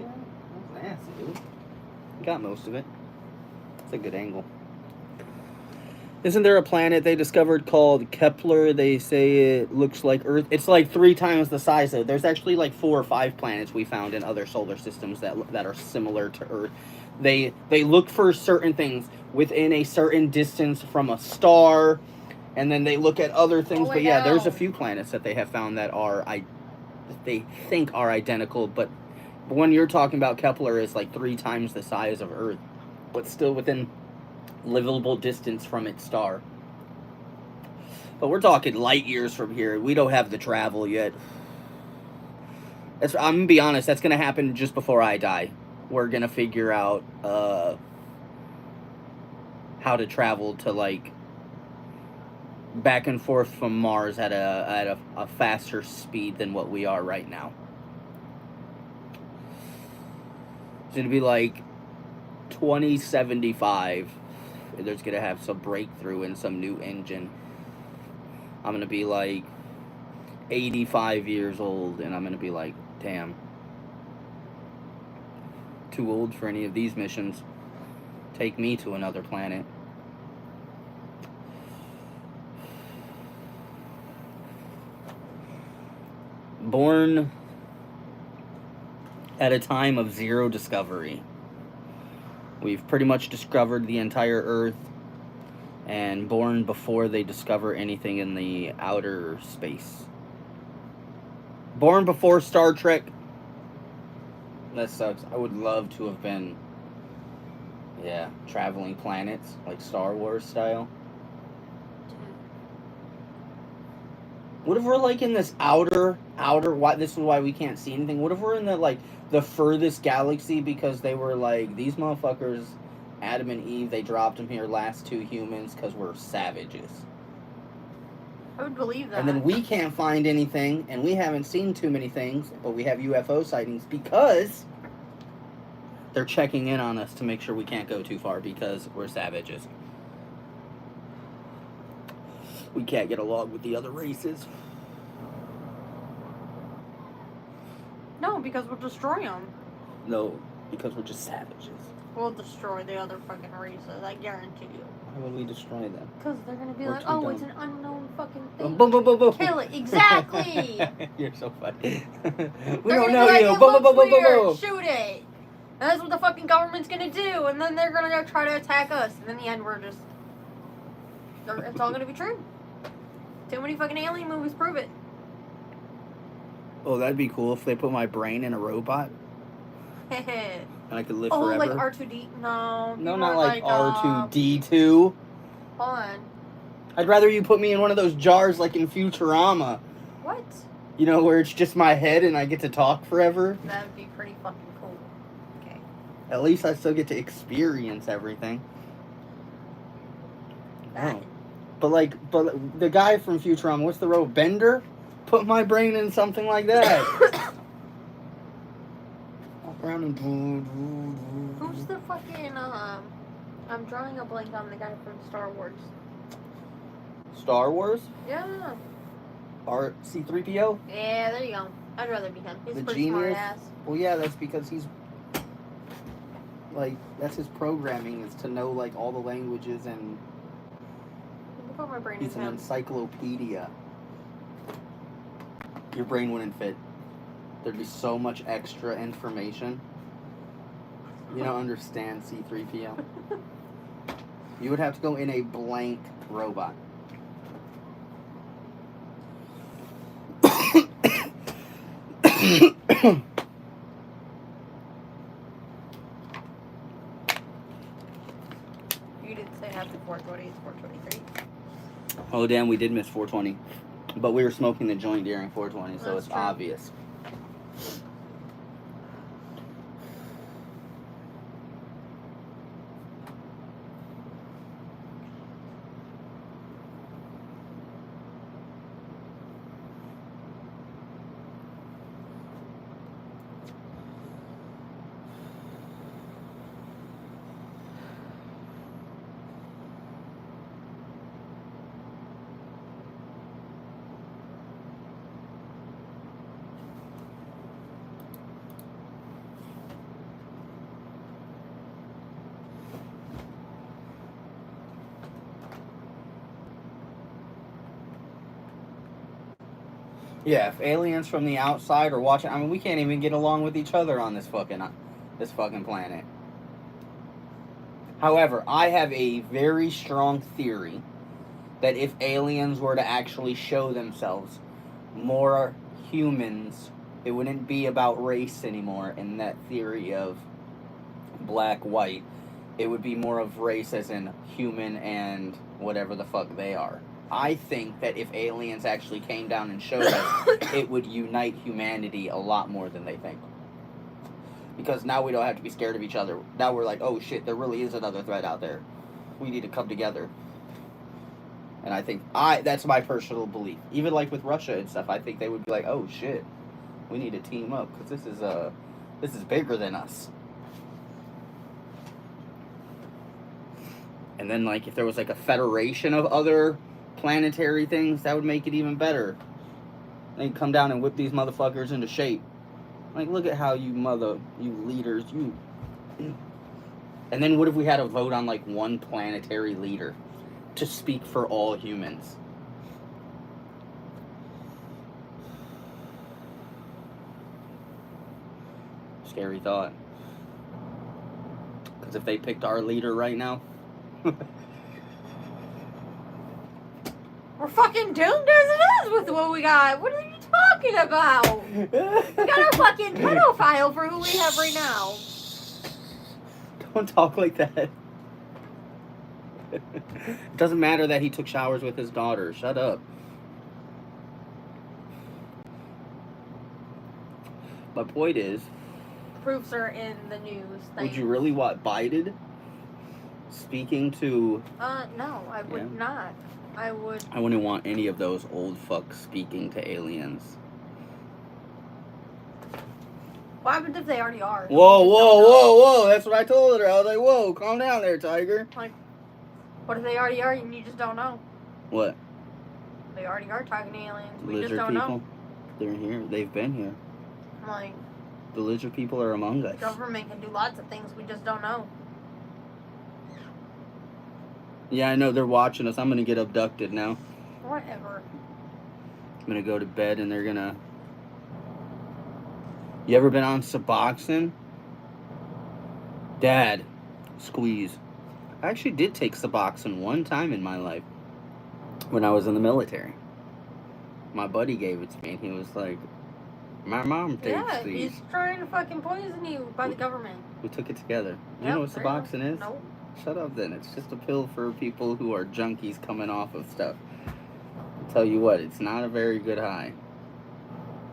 Yeah, that's nasty, dude. Got most of it. It's a good angle. Isn't there a planet they discovered called Kepler? They say it looks like Earth. It's like 3 times the size of. There's actually like 4 or 5 planets we found in other solar systems that are similar to Earth. They look for certain things within a certain distance from a star, and then they look at other things. But yeah, there's a few planets that they have found that they think are identical. But when you're talking about Kepler, is like 3 times the size of Earth, but still within livable distance from its star. But we're talking light years from here. We don't have the travel yet. I'm gonna be honest. That's gonna happen just before I die. We're gonna figure out how to travel to like back and forth from Mars at a faster speed than what we are right now. It's gonna be like 2075. There's gonna have some breakthrough in some new engine. I'm gonna be like 85 years old, and I'm gonna be like, damn, too old for any of these missions. Take me to another planet. Born at a time of zero discovery. We've pretty much discovered the entire Earth, and born before they discover anything in the outer space. Born before Star Trek. That sucks. I would love to have been, yeah, traveling planets, like Star Wars style. What if we're like in this outer, why this is why we can't see anything? What if we're in the furthest galaxy because they were like, these motherfuckers, Adam and Eve, they dropped them here, last 2 humans, because we're savages. I would believe that. And then we can't find anything, and we haven't seen too many things, but we have UFO sightings because they're checking in on us to make sure we can't go too far because we're savages. We can't get along with the other races. No, because we'll destroy them. No, because we're just savages. We'll destroy the other fucking races, I guarantee you. Why would we destroy them? Because they're gonna be We're like, too oh, dumb. it's an unknown fucking thing. Boom, boom, boom, boom. Kill it, exactly! You're so funny. We They're don't gonna know be like, you. it Boom, boom, looks boom, boom, weird, boom. shoot it! And that's what the fucking government's gonna do, and then they're gonna try to attack us, and in the end we're just... It's all gonna be true. Too many fucking alien movies prove it. Oh, that'd be cool if they put my brain in a robot and I could live forever. Like R2D? No. No, not like R2D2. Hold on. I'd rather you put me in one of those jars like in Futurama. What? You know, where it's just my head and I get to talk forever. That would be pretty fucking cool. Okay. At least I still get to experience everything. That. Oh. But the guy from Futurama, what's the robot? Bender? Put my brain in something like that. Walk around and... Who's the fucking, I'm drawing a blank on the guy from Star Wars. Star Wars? Yeah. C-3PO? Yeah, there you go. I'd rather be him. He's The a pretty smart genius? ass. Well, yeah, that's because he's... Like, that's his programming, is to know, like, all the languages, and Look at my brain he's is an him. encyclopedia. Your brain wouldn't fit. There'd be so much extra information. You don't understand C-3PO. You would have to go in a blank robot. You didn't say happy 420, it's 423. Oh, damn, we did miss 420. But we were smoking the joint during 420, so That's it's true. obvious. Yeah, if aliens from the outside are watching, I mean, we can't even get along with each other on this fucking planet. However, I have a very strong theory that if aliens were to actually show themselves more humans, it wouldn't be about race anymore in that theory of black, white. It would be more of race as in human and whatever the fuck they are. I think that if aliens actually came down and showed us, it would unite humanity a lot more than they think. Because now we don't have to be scared of each other. Now we're like, oh shit, there really is another threat out there. We need to come together. And I think that's my personal belief. Even like with Russia and stuff, I think they would be like, oh shit, we need to team up because this is bigger than us. And then like if there was like a federation of other planetary things, that would make it even better. They'd come down and whip these motherfuckers into shape. Like, look at how you leaders, you. And then what if we had a vote on like one planetary leader to speak for all humans? Scary thought. Because if they picked our leader right now, we're fucking doomed as it is with what we got. What are you talking about? We got a fucking pedophile for who we have right now. Don't talk like that. It doesn't matter that he took showers with his daughter. Shut up. My point is, proofs are in the news. Would you really want Biden speaking to... no, I would not. I wouldn't want any of those old fucks speaking to aliens. What happens if they already are? Whoa. That's what I told her. I was like, whoa, calm down there, Tiger. Like, what if they already are and you just don't know? What? They already are talking to aliens. We Lizard just don't people? know. They're here. They've been here. Like, the lizard people are among us. The government can do lots of things. We just don't know. Yeah, I know. They're watching us. I'm going to get abducted now. Whatever. I'm going to go to bed and they're going to... You ever been on Suboxone? Dad, squeeze. I actually did take Suboxone one time in my life when I was in the military. My buddy gave it to me and he was like, my mom takes these. Yeah, he's trying to fucking poison you by the government. We took it together. You know what Suboxone is? No. Shut up then. It's just a pill for people who are junkies coming off of stuff. I'll tell you what, it's not a very good high.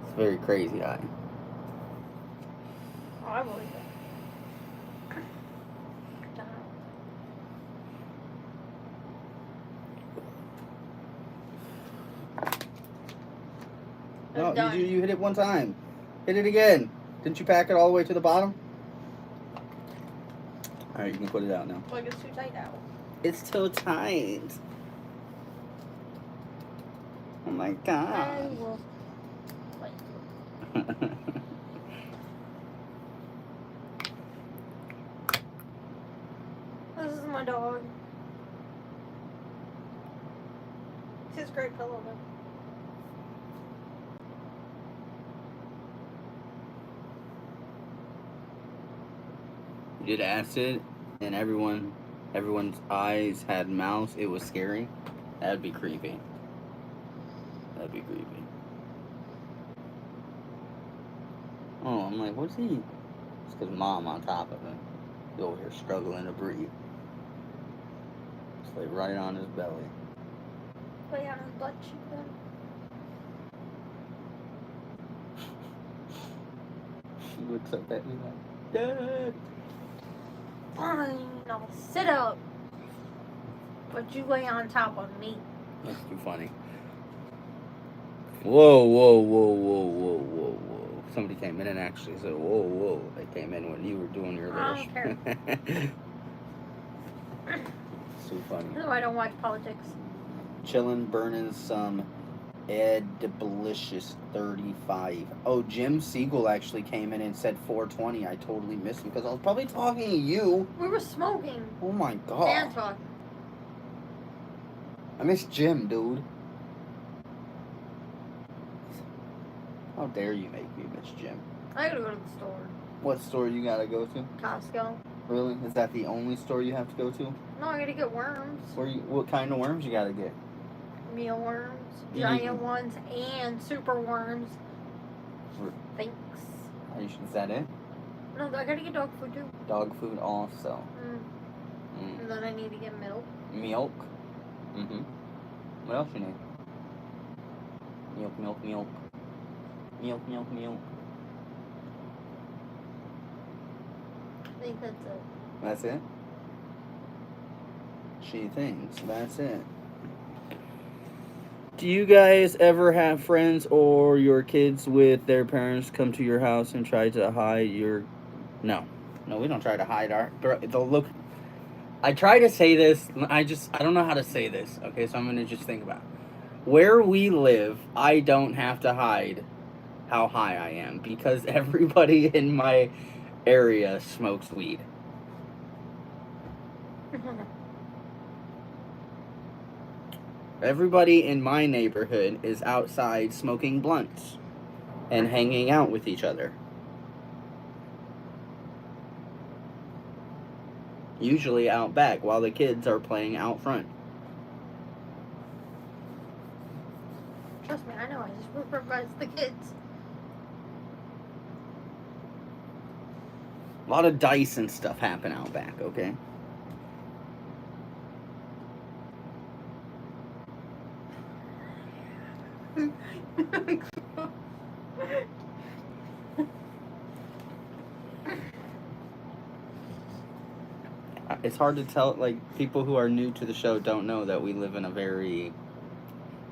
It's a very crazy high. Oh, I believe it. No, you hit it one time. Hit it again. Didn't you pack it all the way to the bottom? Alright, you can put it out now. Like it's too tight now. It's too tight. Oh my god. I will. This is my dog. It's his great pillow though. You did acid and everyone's eyes had mouths. It was scary. That'd be creepy. That'd be creepy. Oh, I'm like, what's he? It's because mom on top of him. He's over here struggling to breathe. It's like right on his belly. Lay on his butt cheek then. She looks up at me like, Dad! Fine, I'll sit up. But you lay on top of me. That's too funny. Whoa. Somebody came in and actually said, whoa. They came in when you were doing your little... I don't care. So funny. That's why I don't watch politics. Chillin', burning some Delicious 35. Oh, Jim Siegel actually came in and said 420. I totally missed him because I was probably talking to you. We were smoking. Oh my god. And talking. I miss Jim, dude. How dare you make me, Miss Jim? I gotta go to the store. What store you gotta go to? Costco. Really? Is that the only store you have to go to? No, I gotta get worms. What kind of worms you gotta get? Mealworms, giant ones, and super worms. Thanks. Is that it? No, I gotta get dog food too. Dog food also. And then I need to get milk. Milk? Mm-hmm. What else you need? Milk, milk, milk. Milk, milk, milk. I think that's it. That's it? She thinks that's it. Do you guys ever have friends or your kids with their parents come to your house and try to hide your... No, we don't try to hide our... Look, I try to say this, I don't know how to say this, okay, so I'm going to just think about it. Where we live, I don't have to hide how high I am because everybody in my area smokes weed. Everybody in my neighborhood is outside smoking blunts and hanging out with each other. Usually out back while the kids are playing out front. Trust me, I know. I just supervise the kids. A lot of dice and stuff happen out back, okay? It's hard to tell, like, people who are new to the show don't know that we live in a very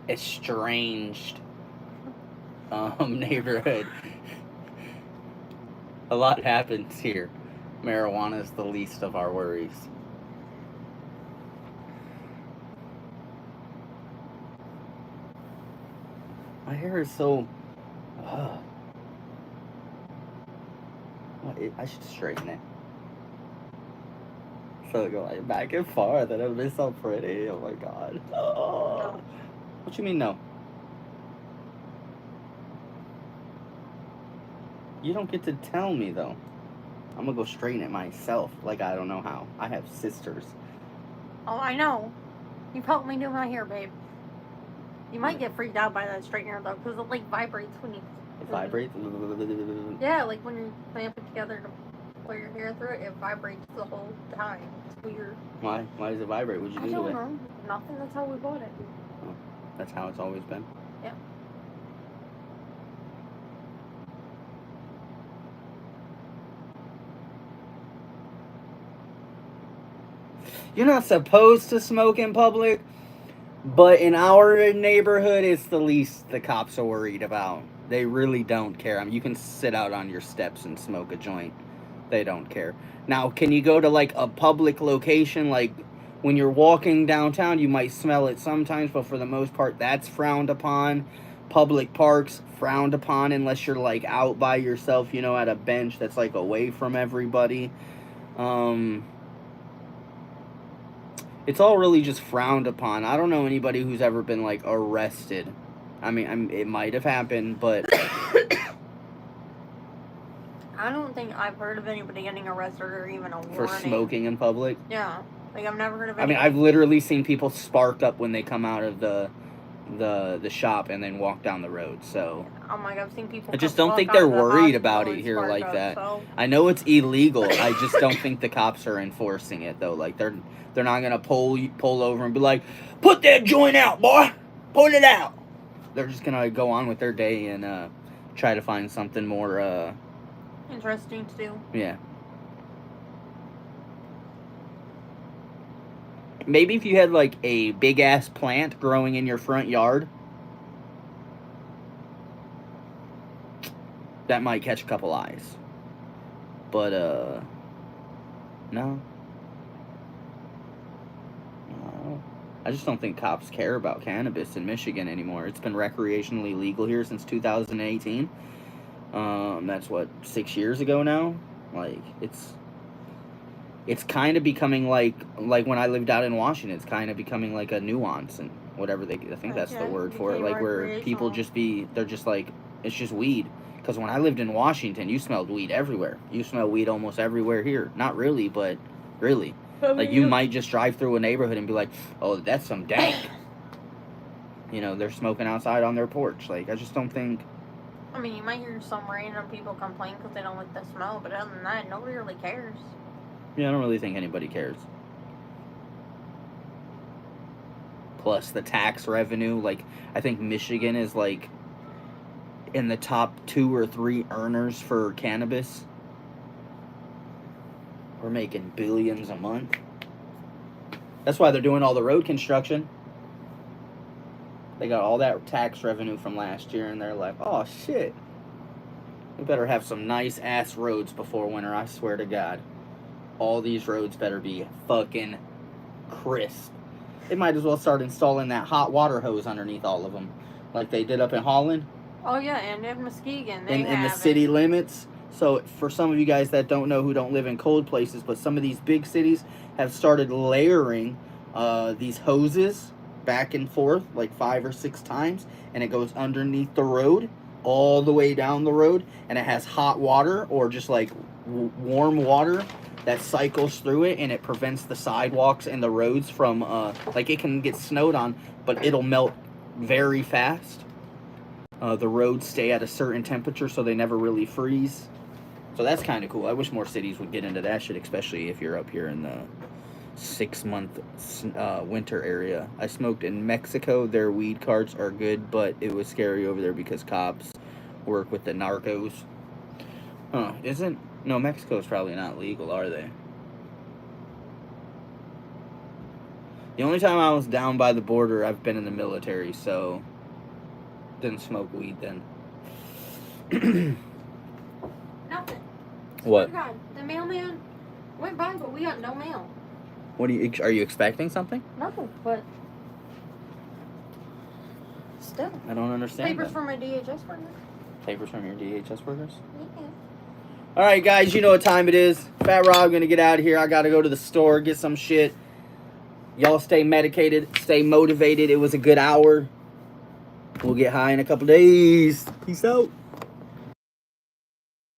estranged neighborhood. A lot happens here. Marijuana is the least of our worries. My hair is so... I should straighten it. So it go like back and forth, and it'll be so pretty. Oh my god. Oh. What you mean no? You don't get to tell me though. I'm gonna go straighten it myself. Like I don't know how. I have sisters. Oh, I know. You've helped me do my hair, babe. You might get freaked out by that straightener though, because it like vibrates when you. It vibrates. Yeah, like when you clamp it together to pull your hair through it, it vibrates the whole time. It's weird. Why? Why does it vibrate? What'd you do to it? I don't know. Nothing. That's how we bought it. Oh, that's how it's always been? Yeah. You're not supposed to smoke in public, but in our neighborhood, it's the least the cops are worried about. They really don't care. I mean, you can sit out on your steps and smoke a joint. They don't care. Now, can you go to like a public location, like when you're walking downtown, you might smell it sometimes, but for the most part, that's frowned upon. Public parks, frowned upon unless you're like out by yourself, you know, at a bench that's like away from everybody. It's all really just frowned upon. I don't know anybody who's ever been like arrested. I mean, it might have happened, but I don't think I've heard of anybody getting arrested or even a warning. For smoking in public? Yeah. Like, I've never heard of anybody. I mean, I've literally seen people spark up when they come out of the shop and then walk down the road, so... Oh my God, I've seen people... I just don't think they're worried about it here like that. So. I know it's illegal. I just don't think the cops are enforcing it, though. Like, they're not gonna pull over and be like, put that joint out, boy! Pull it out! They're just gonna go on with their day and try to find something more... interesting to do. Yeah. Maybe if you had, like, a big-ass plant growing in your front yard, that might catch a couple eyes. But, no. I just don't think cops care about cannabis in Michigan anymore. It's been recreationally legal here since 2018. That's, what, 6 years ago now? Like, it's kind of becoming like when I lived out in Washington, it's kind of becoming like a nuance and whatever I think that's the word for it. Like where people they're just like It's just weed. Because when I lived in Washington, you smelled weed everywhere. You smell weed almost everywhere here. Not really, but really. Like, you might just drive through a neighborhood and be like, oh, that's some dank. You know, they're smoking outside on their porch. Like, I just don't think... I mean, you might hear some random people complain because they don't like the smell, but other than that, nobody really cares. Yeah, I don't really think anybody cares. Plus, the tax revenue, like, I think Michigan is, like, in the top 2 or 3 earners for cannabis. We're making billions a month. That's why they're doing all the road construction. They got all that tax revenue from last year, and they're like, oh, shit. We better have some nice-ass roads before winter, I swear to God. All these roads better be fucking crisp. They might as well start installing that hot water hose underneath all of them, like they did up in Holland. Oh, yeah, and in Muskegon, in the city limits. So, for some of you guys that don't know who don't live in cold places, but some of these big cities have started layering these hoses back and forth like 5 or 6 times, and it goes underneath the road all the way down the road, and it has hot water or just like warm water that cycles through it, and it prevents the sidewalks and the roads from like, it can get snowed on, but it'll melt very fast. The roads stay at a certain temperature so they never really freeze. So that's kind of cool. I wish more cities would get into that shit, especially if you're up here in the 6-month winter area. I smoked in Mexico. Their weed carts are good, but it was scary over there because cops work with the narcos. Huh, no, Mexico's probably not legal, are they? The only time I was down by the border, I've been in the military, so didn't smoke weed then. Nothing. What? God, the mailman went by, but we got no mail. Are you expecting something? No, but still. I don't understand. Papers from my DHS worker. Papers from your DHS workers? Yeah. Alright, guys, you know what time it is. Phat Rob, gonna get out of here. I gotta go to the store, get some shit. Y'all stay medicated, stay motivated. It was a good hour. We'll get high in a couple days. Peace out.